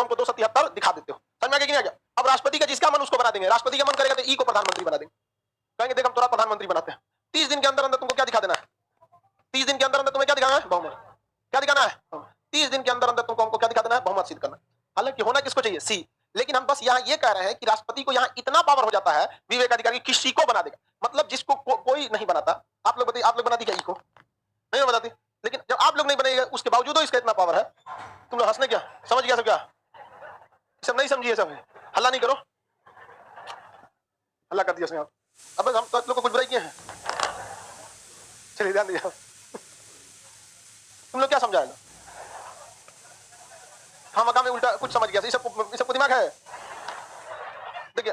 तुम हमको 273 दिखा देते हो। समझ में आ गया कि नहीं आ गया? अब राष्ट्रपति का जिसका मन उसको बना देंगे। राष्ट्रपति का मन करेगा तो ई को प्रधानमंत्री बना देंगे, कहेंगे देख हम तुरंत प्रधानमंत्री बनाते हैं। 30 दिन के अंदर अंदर तुमको क्या दिखा देना है? 30 दिन के अंदर अंदर तुम्हें क्या दिखाना है? बहुमत। क्या दिखाना है? 30 दिन के अंदर अंदर तुमको हमको क्या दिखा देना है? बहुमत सिद्ध करना। हालांकि होना किसको चाहिए? सी। लेकिन हम बस यहाँ ये कह रहे हैं कि राष्ट्रपति को यहाँ इतना पावर हो जाता है विवेकाधिकार की, किसी को बना देगा। मतलब जिसको कोई नहीं बनाता। आप लोग बताइए, आप लोग बनाती क्या ई को? नहीं बनाती। लेकिन जब आप लोग नहीं बनेगा उसके बावजूद इसका इतना पावर है। तुम लोग हंसने क्या? समझ गया सब? क्या सब नहीं समझिए? सब हल्ला नहीं करो, हल्ला कर दिया इसने। अब हम तो लोग को कुछ बुराई किए हैं? चलिए ध्यान दीजिए, तुम लोग क्या समझाएगा? हम मकाम में उल्टा कुछ समझ गया। इस सबको दिमाग है? देखिए,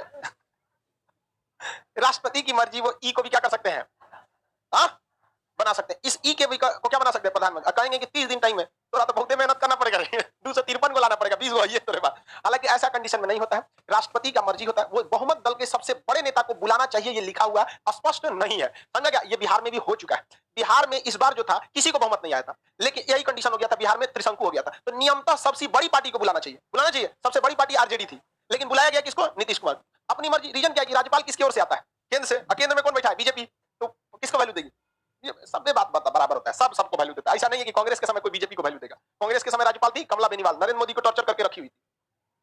राष्ट्रपति की मर्जी, वो ई को भी क्या कर सकते हैं? हाँ, बना सकते हैं। इस ई के भी को क्या बना सकते हैं? प्रधानमंत्री। कहेंगे कि 30 दिन टाइम है, तो बहुत मेहनत करना पड़ेगा, 253 को लाना पड़ेगा, 20 को ये तेरे पास। हालांकि ऐसा कंडीशन में नहीं होता है, राष्ट्रपति का मर्जी होता है। वो बहुमत दल के सबसे बड़े नेता को बुलाना चाहिए, ये लिखा हुआ स्पष्ट नहीं है। समझा गया? ये बिहार में भी हो चुका है। बिहार में इस बार जो था किसी को बहुमत नहीं आया था, लेकिन यही कंडीशन हो गया था, बिहार में त्रिशंकु हो गया था। तो नियमतः सबसे बड़ी पार्टी को बुलाना चाहिए, बुलाना चाहिए। सबसे बड़ी पार्टी आरजेडी थी, लेकिन बुलाया गया किसको? नीतीश कुमार। अपनी मर्जी। रीजन क्या है कि राज्यपाल किसकी ओर से आता है? केंद्र से। केंद्र में कौन बैठा है? बीजेपी। तो किसको वैल्यू देगी? ये सब में बात बराबर होता है, सबको वैल्यू देता है। ऐसा नहीं है कि कांग्रेस के समय कोई बीजेपी को वैल्यू देगा। कांग्रेस के समय राज्यपाल थी कमला बेनीवाल, नरेंद्र मोदी को टॉर्चर करके रखी हुई थी,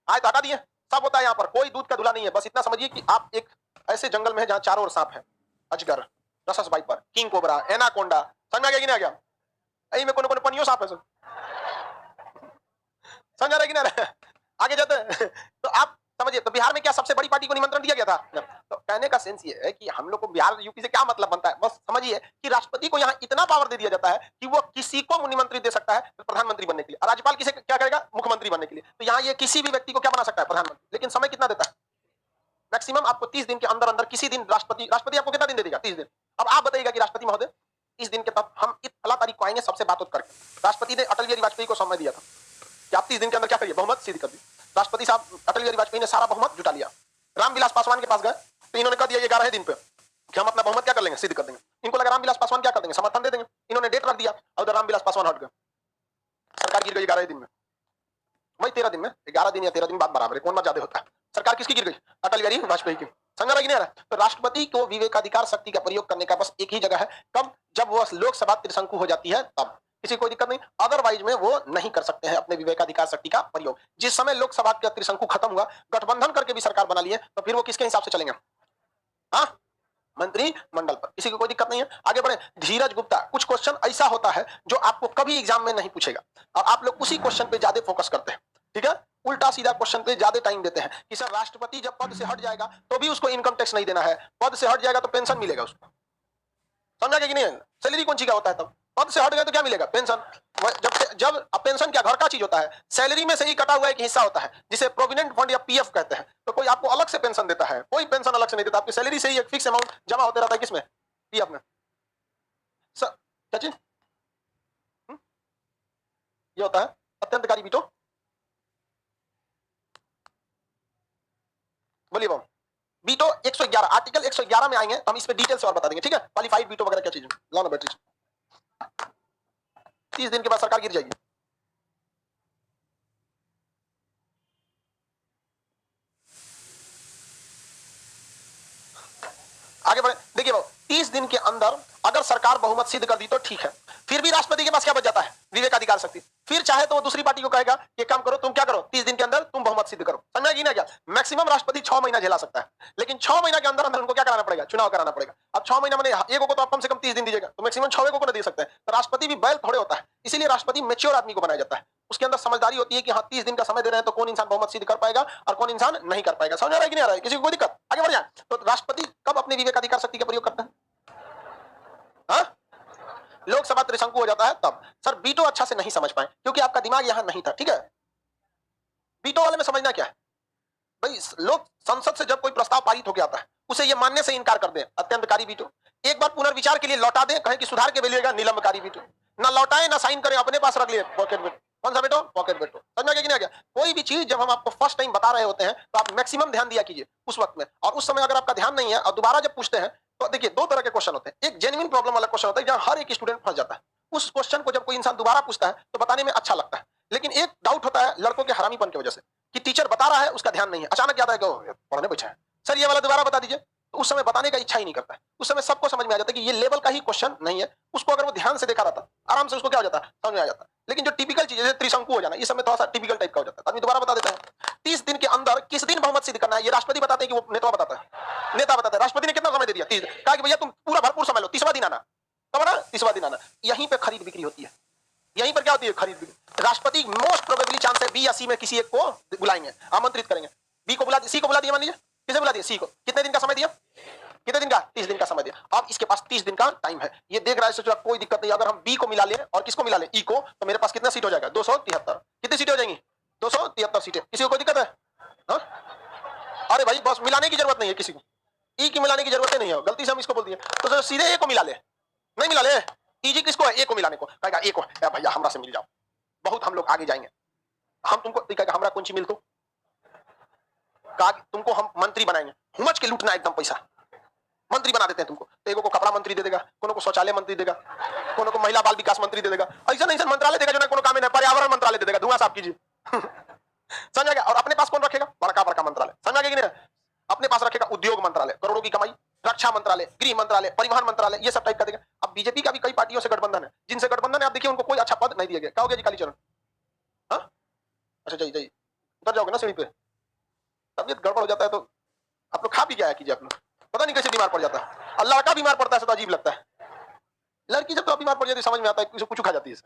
आज तो हटा दिए। सब होता है यहाँ पर, कोई दूध का धुला नहीं है। बस इतना समझिए कि आप एक ऐसे जंगल में है जहाँ चारों ओर सांप है, अजगर, रसस वाइपर, किंग कोबरा, एनाकोंडा। समझ में आ गया कि नहीं आ गया? यही में कोने पनियो सांप है सब। समझ आ रहा है कि नहीं? आगे जाते हैं तो आप समझिए। तो बिहार में क्या सबसे बड़ी पार्टी को निमंत्रण दिया गया था? तो कहने का सेंस ये है कि हम लोग को बिहार यूपी से क्या मतलब बनता है? बस समझिए कि राष्ट्रपति को यहाँ इतना पावर दे दिया जाता है कि वो किसी को निमंत्रित दे सकता है प्रधानमंत्री बनने के लिए। राज्यपाल किसे क्या करेगा? मुख्यमंत्री बनने के लिए। तो यहाँ ये किसी भी व्यक्ति को क्या बना सकता है? प्रधानमंत्री। लेकिन समय कितना देता है? मैक्सिमम आपको 30 दिन के अंदर अंदर किसी दिन राष्ट्रपति आपको कितना दिन दे देगा? 30 दिन। अब आप बताइएगा कि राष्ट्रपति महोदय 30 दिन के तब हम इस फला तारीख को आएंगे सबसे बात करके। राष्ट्रपति ने अटल बिहारी वाजपेयी को समय दिया था कि आप 30 दिन के अंदर क्या करिए? बहुमत सिद्ध कर दी। राष्ट्रपति साहब अटल बिहारी वाजपेयी ने सारा बहुमत जुटा लिया। रामविलास पासवान के पास गए तो इन्होंने कह दिया 11 दिन पे कि हम अपना बहुमत क्या कर लेंगे? सिद्ध कर देंगे। इनको लगा रामविलास पासवान क्या कर देंगे? समर्थन दे देंगे। इन्होंने डेट रख दिया और रामविलास पासवान हट गए, सरकार गिर गई 11 दिन में। वही 13 दिन में, 11 दिन या 13 दिन बाद बराबर है, कौन ज्यादा होता है? सरकार किसकी गिर गई? अटल बिहारी वाजपेयी की। समझ नहीं आ रहा? तो राष्ट्रपति को विवेकाधिकार शक्ति का प्रयोग करने का बस एक ही जगह है, कब? जब वो लोकसभा त्रिशंकु हो जाती है तब। किसी कोई दिक्कत नहीं, अदरवाइज में वो नहीं कर सकते हैं अपने विवेकाधिकार शक्ति का प्रयोग। जिस समय लोकसभा का त्रिशंकु खत्म हुआ, गठबंधन करके भी सरकार बना लिए, तो फिर वो किसके हिसाब से चलेंगे? हाँ, मंत्रिमंडल पर। किसी को कोई दिक्कत नहीं है, आगे बढ़े। धीरज गुप्ता, कुछ क्वेश्चन ऐसा होता है जो आपको कभी एग्जाम में नहीं पूछेगा और आप लोग उसी क्वेश्चन पे ज्यादा फोकस करते हैं। ठीक है, उल्टा सीधा क्वेश्चन पे ज्यादा टाइम देते हैं कि सर राष्ट्रपति जब पद से हट जाएगा तो भी उसको इनकम टैक्स नहीं देना है, पद से हट जाएगा तो पेंशन मिलेगा उसको। समझा गया कि नहीं? सैलरी कौन सी का होता है? तब पद से हट गए तो क्या मिलेगा? पेंशन। जब पेंशन क्या घर का चीज होता है? सैलरी में से ही कटा हुआ एक हिस्सा होता है जिसे प्रोविडेंट फंड या पीएफ कहते हैं। तो कोई आपको अलग से पेंशन देता है? कोई पेंशन अलग से नहीं देता, आपकी सैलरी से ही एक फिक्स अमाउंट जमा होते रहता है। किसमें? पीएफ में। क्या चीज ये होता है? अत्यंतकारी वीटो। बोलिए बाबू। वीटो 111, आर्टिकल 111 में आएंगे तो हम इस पे डिटेल से और बता देंगे। ठीक है, क्वालिफाइड वीटो वगैरह क्या चीज है? लाओ ना बैटरी। 30 दिन के बाद सरकार गिर जाएगी। आगे बढ़े। देखिए बाबू, 30 दिन के अंदर अगर सरकार बहुमत सिद्ध कर दी तो ठीक है, फिर भी राष्ट्रपति के पास क्या बच जाता है? विवेकाधिकार शक्ति। फिर चाहे तो वो दूसरी पार्टी को कहेगा कि काम करो, तुम क्या करो, 30 दिन के अंदर तुम बहुमत सिद्ध करो। समझा कि नहीं? क्या मैक्सिमम राष्ट्रपति 6 महीना झेला सकता है, लेकिन 6 महीना के अंदर अंदर उनको क्या कराना पड़ेगा? चुनाव कराना पड़ेगा। अब 6 महीना मैंने एक को तो आप कम से कम 30 दिन दीजिएगा, तो मैक्सिमम 6 को ना दे सकते हैं। तो राष्ट्रपति भी बैल थोड़े होता है, इसीलिए राष्ट्रपति मेच्योर आदमी को बनाया जाता है। उसके अंदर समझदारी होती है कि हाँ 30 दिन का समय दे रहे हैं तो कौन इंसान बहुमत सिद्ध कर पाएगा और कौन इंसान नहीं कर पाएगा। समझ आ रहा है कि नहीं आ रहा है? किसी को कोई दिक्कत? आगे बढ़ जाए। तो राष्ट्रपति कब अपने विवेकाधिकार शक्ति का प्रयोग करते हैं? लोकसभा त्रिशंकु हो जाता है तब। सर वीटो अच्छा से नहीं समझ पाए क्योंकि आपका दिमाग यहां नहीं था। ठीक है, वीटो वाले में समझना क्या है भाई? लोग संसद से जब कोई प्रस्ताव पारित होकर आता है उसे ये मानने से इनकार कर दें, अत्यंतकारी वीटो। एक बार पुनर्विचार के लिए लौटा दें, कहें कि सुधार के मिलेगा, निलंबकारी वीटो। ना लौटाएं ना साइन करें, अपने पास रख लिए, पॉकेट वेटो। कौन सा वेटो? Pocket veto. समझ में आ गया? कोई भी चीज जब हम आपको फर्स्ट टाइम बता रहे होते हैं तो आप मैक्सिमम ध्यान दिया कीजिए उस वक्त में, और उस समय अगर आपका ध्यान नहीं है और दोबारा जब पूछते हैं तो देखिए दो तरह के क्वेश्चन होते हैं। एक जेन्युइन प्रॉब्लम वाला क्वेश्चन होता है जहां हर एक स्टूडेंट फंस जाता है। उस क्वेश्चन को जब कोई इंसान दोबारा पूछता है तो बताने में अच्छा लगता है, लेकिन एक डाउट होता है लड़कों के हरामीपन की वजह से, कि टीचर बता रहा है उसका ध्यान नहीं है, अचानक याद है कि पढ़ने बैठा है, सर ये वाला दोबारा बता दीजिए, तो उस समय बताने का इच्छा ही नहीं करता है। उस समय सबको समझ में आ जाता है कि ये लेवल का ही क्वेश्चन नहीं है, उसको अगर वो ध्यान से देखा रहता आराम से उसको क्या हो जाता समझ में आ जाता। लेकिन जो टिपिकल चीज है त्रिशंकु हो जाना, इस समय थोड़ा सा टिपिकल टाइप का हो जाता है, आदमी दोबारा बता देता है। 30 दिन के अंदर किस दिन बहुमत सिद्ध करना है ये राष्ट्रपति बताते हैं कि वो नेता बताता है, नेता बताता है। राष्ट्रपति ने कितना समय दे दिया, 30 कहा कि भैया तुम पूरा भरपूर समय लो, 30वां दिन आना, कब आना, 30वां दिन आना। यहीं पे खरीद बिक्री होती है, यहीं पर क्या होती है खरीद बिक्री। राष्ट्रपति मोस्ट प्रोबेबली चांस है बी या सी में किसी एक को बुलाएंगे, आमंत्रित करेंगे। बी को बुला, सी को बुला दिया, मान लीजिए किसे बुला दिया, सी को। कितने दिन का समय दिया, कितने दिन का, 30 दिन का समय दिया। अब इसके पास 30 दिन का टाइम है, ये देख रहा है, सोच रहा कोई दिक्कत नहीं, अगर हम बी को मिला ले और किसको मिला ले, ई को, तो मेरे पास कितना सीट हो जाएगा, 273। कितनी सीटें हो जाएंगी, 273 सीटें। किसी को कोई दिक्कत है? हा? अरे भाई बस मिलाने की जरूरत नहीं है किसी को, ई की मिलाने की जरूरत नहीं है, गलती से हम इसको बोल दिए, तो सीधे ए को मिला ले, नहीं मिला ले, इजी किसको है, ए को मिलाने को, कहेगा ए को, भैया हमरा से मिल जाओ, बहुत हम लोग आगे जाएंगे, हम तुमको कहेगा हमरा कौन सी मिल, तो तुमको हम मंत्री बनाएंगे, हुमच के लूटना एकदम पैसा, मंत्री बना देते हैं तुमको। तो एगो को कपड़ा मंत्री दे देगा, कोनो को शौचालय मंत्री देगा, कोनो को महिला बाल विकास मंत्री दे देगा, ऐसा नहीं सर मंत्रालय देगा जो ना कोनो काम नहीं, पर्यावरण मंत्रालय दे देगा, धुआं साफ कीजिए समझ आ गया। और अपने पास कौन रखेगा, बड़का बड़का मंत्रालय, समझ आ गया कि नहीं, अपने पास रखेगा उद्योग मंत्रालय, करोड़ों की कमाई, रक्षा मंत्रालय, गृह मंत्रालय, परिवहन मंत्रालय, ये सब टाइप का देगा। अब बीजेपी का भी कई पार्टियों से गठबंधन है, जिनसे गठबंधन है आप देखिए उनको कोई अच्छा पद नहीं दिया गया। क्या हो गया जी कालीचरण, हाँ अच्छा जाइए जाइए, उतर जाओगे ना सीढ़ी पे, तबियत गड़बड़ हो जाता है तो आप लोग खा पी के आया कीजिए, आप लोग पता नहीं कैसे बीमार पड़ जाता है, और लड़का बीमार पड़ता है तो अजीब लगता है, लड़की जब तो बीमार पड़ जाती है समझ में आता है, कुछ खा जाती है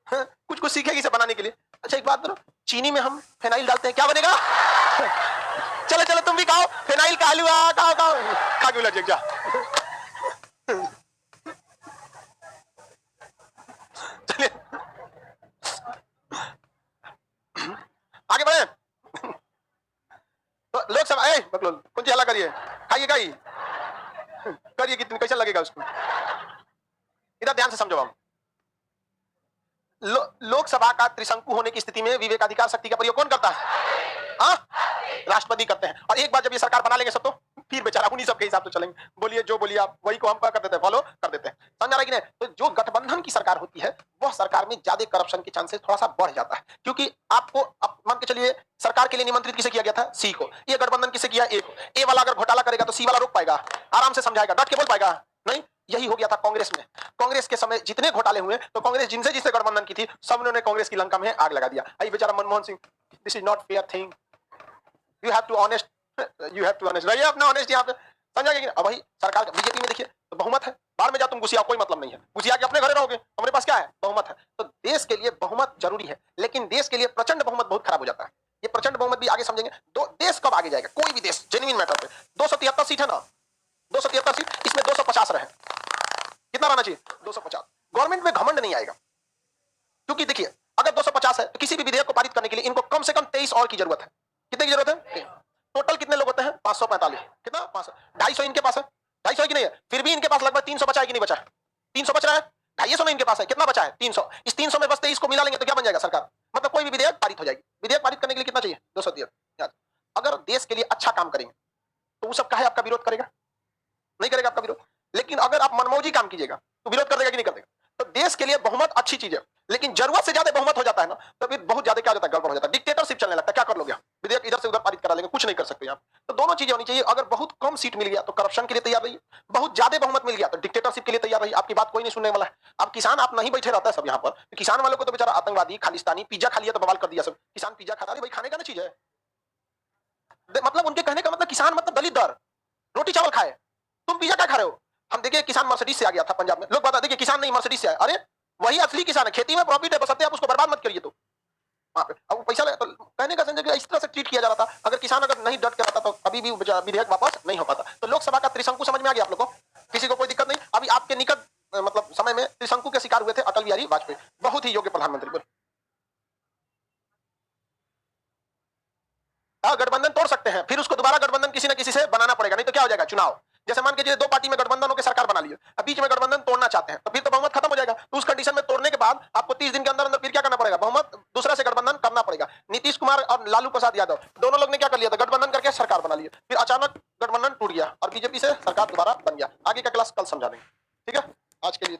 हाँ, कुछ कुछ सीखेगी इसे बनाने के लिए। अच्छा एक बात बोलो, चीनी में हम फेनाइल डालते हैं, क्या बनेगा चलो चलो तुम भी खाओ फेनाइल का हलवा, खाओ खाओ, खा के उलट जा चलिए आगे बढ़े। तो लोकसभा बकलोल कौन सी हल्ला करिए, खाइए खाइए करिए, कितनी कैसा लगेगा उसको, इधर ध्यान से समझो। हम लोकसभा का त्रिशंकु होने की स्थिति में विवेकाधिकार शक्ति का प्रयोग कौन करता है, हाँ राष्ट्रपति करते हैं। और एक बार जब ये सरकार बना लेंगे सब, तो फिर बेचारा उन्हीं सब के हिसाब से चलेंगे, बोलिए जो बोलिए आप वही को हम क्या कर देते हैं, फॉलो कर देते हैं, समझ आ रहा है कि नहीं। तो जो गठबंधन की सरकार होती है वह सरकार में ज्यादा करप्शन के चांसेस थोड़ा सा बढ़ जाता है, क्योंकि आपको मान के चलिए सरकार के लिए निमंत्रित किसे किया गया था, सी को, ये गठबंधन किसे किया, ए को। ए वाला अगर घोटाला करेगा तो सी वाला रोक पाएगा, आराम से समझाएगा, डट के बोल पाएगा नहीं। यही हो गया था कांग्रेस में, कांग्रेस के समय जितने घोटाले हुए तो कांग्रेस जिनसे जिससे गठबंधन की थी सब ने कांग्रेस की लंका में आग लगा दिया। आई बेचारा Manmohan Singh, this is not fair thing, you have to honest, you have to honest रहिए अपना ऑनेस्ट यहाँ पे, समझा गया। अब भाई सरकार बीजेपी में देखिए तो बहुमत है, बाहर में जा तुम घुसिया, कोई मतलब नहीं है, घुसिया के अपने घरे रहोगे, हमारे पास क्या है, बहुमत है। तो देश के लिए बहुमत जरूरी है, लेकिन देश के लिए प्रचंड बहुमत बहुत खराब हो जाता है। ये प्रचंड बहुमत भी आगे समझेंगे, दो देश कब आगे जाएगा, कोई भी देश जेन्युइन मैटर पे। 273 सीट है ना, 273 सीट, इसमें 250 रहे, कितना रहना चाहिए, 250। गवर्नमेंट में घमंड नहीं आएगा, क्योंकि देखिए अगर 250 है तो किसी भी विधेयक को पारित करने के लिए इनको कम से कम 23 और की जरूरत है। कितने की जरूरत है, टोटल कितने लोग होते हैं, 545, कितना 500, 250 इनके पास है, 250 की नहीं है, फिर भी इनके पास लगभग 300 बचा है कि नहीं बचा है, 300 बच रहा है, 250 में इनके पास है, कितना बचा है 300, इस 300 में बस 23 को मिला लेंगे तो क्या बन जाएगा सरकार, मतलब कोई भी विधेयक पारित हो जाएगी। विधेयक पारित करने के लिए कितना चाहिए, 273। अगर देश के लिए अच्छा काम करेंगे तो वो सब काहे आपका विरोध करेगा, नहीं करेगा आपका विरोध। लेकिन अगर आप मनमौजी काम कीजिएगा तो विरोध कर देगा कि नहीं कर देगा। तो देश के लिए बहुमत अच्छी चीज है, लेकिन जरूरत से ज्यादा बहुमत हो जाता है ना तो फिर बहुत ज्यादा क्या हो जाता है, गड़बड़ हो जाता है, डिक्टेटरशिप चलने लगता है। क्या कर लोगे, विधेयक इधर से उधर पारित करा लेंगे, कुछ नहीं कर सकते आप। तो दोनों चीजें होनी चाहिए, अगर बहुत कम सीट मिल गया तो करप्शन के लिए तैयार रहिए, बहुत ज्यादा बहुमत मिल गया तो डिक्टेटरशिप के लिए तैयार रहिए। आपकी बात कोई नहीं सुनने वाला है। अब किसान आप नहीं बैठे रहता है सब यहाँ पर, तो किसान वालों को तो बेचारा आतंकवादी खालिस्तानी, पिज्जा खा लिया तो बवाल कर दिया सब, किसान पिज्जा खाता है, भाई खाने का ना चीज है, मतलब उनके कहने का मतलब किसान मतलब दलित दर रोटी चावल खाए, तुम पिज्जा क्या खा रहे हो। हम देखिए किसान मर्सिडीज से आ गया था पंजाब में, लोग बता देखिए किसान नहीं मर्सिडीज से आया, अरे वही असली किसान है, खेती में प्रॉफिट है, बस आप उसको बर्बाद मत करिए। तो अब पैसा तो कहने का संजय इस तरह से ट्रीट किया जा रहा था, अगर किसान अगर नहीं डट के रहता तो कभी भी विधेयक वापस नहीं हो पाता। तो लोकसभा का त्रिशंकु समझ में आ गया आप लोगों को, किसी को कोई दिक्कत नहीं। अभी आपके निकट मतलब समय में त्रिशंकु के शिकार हुए थे अटल बिहारी वाजपेयी, बहुत ही योग्य प्रधानमंत्री। बोले गठबंधन तोड़ सकते हैं, फिर उसको दोबारा गठबंधन किसी न किसी से बनाना पड़ेगा, नहीं तो क्या हो जाएगा चुनाव। जैसे मान के दो पार्टी में गठबंधन होकर सरकार बना ली, अब बीच में गठबंधन तोड़ना चाहते हैं तो फिर तो बहुमत खत्म हो जाएगा। तो उस कंडीशन में तोड़ने के बाद आपको 30 दिन के अंदर अंदर फिर क्या करना पड़ेगा, बहुमत दूसरा से गठबंधन करना पड़ेगा। नीतीश कुमार और लालू प्रसाद यादव दोनों लोग ने क्या कर लिया था, गठबंधन करके सरकार बना लिया, फिर अचानक गठबंधन टूट गया और बीजेपी से सरकार दोबारा बन गया। आगे का क्लास कल समझा देंगे, ठीक है। आज के लिए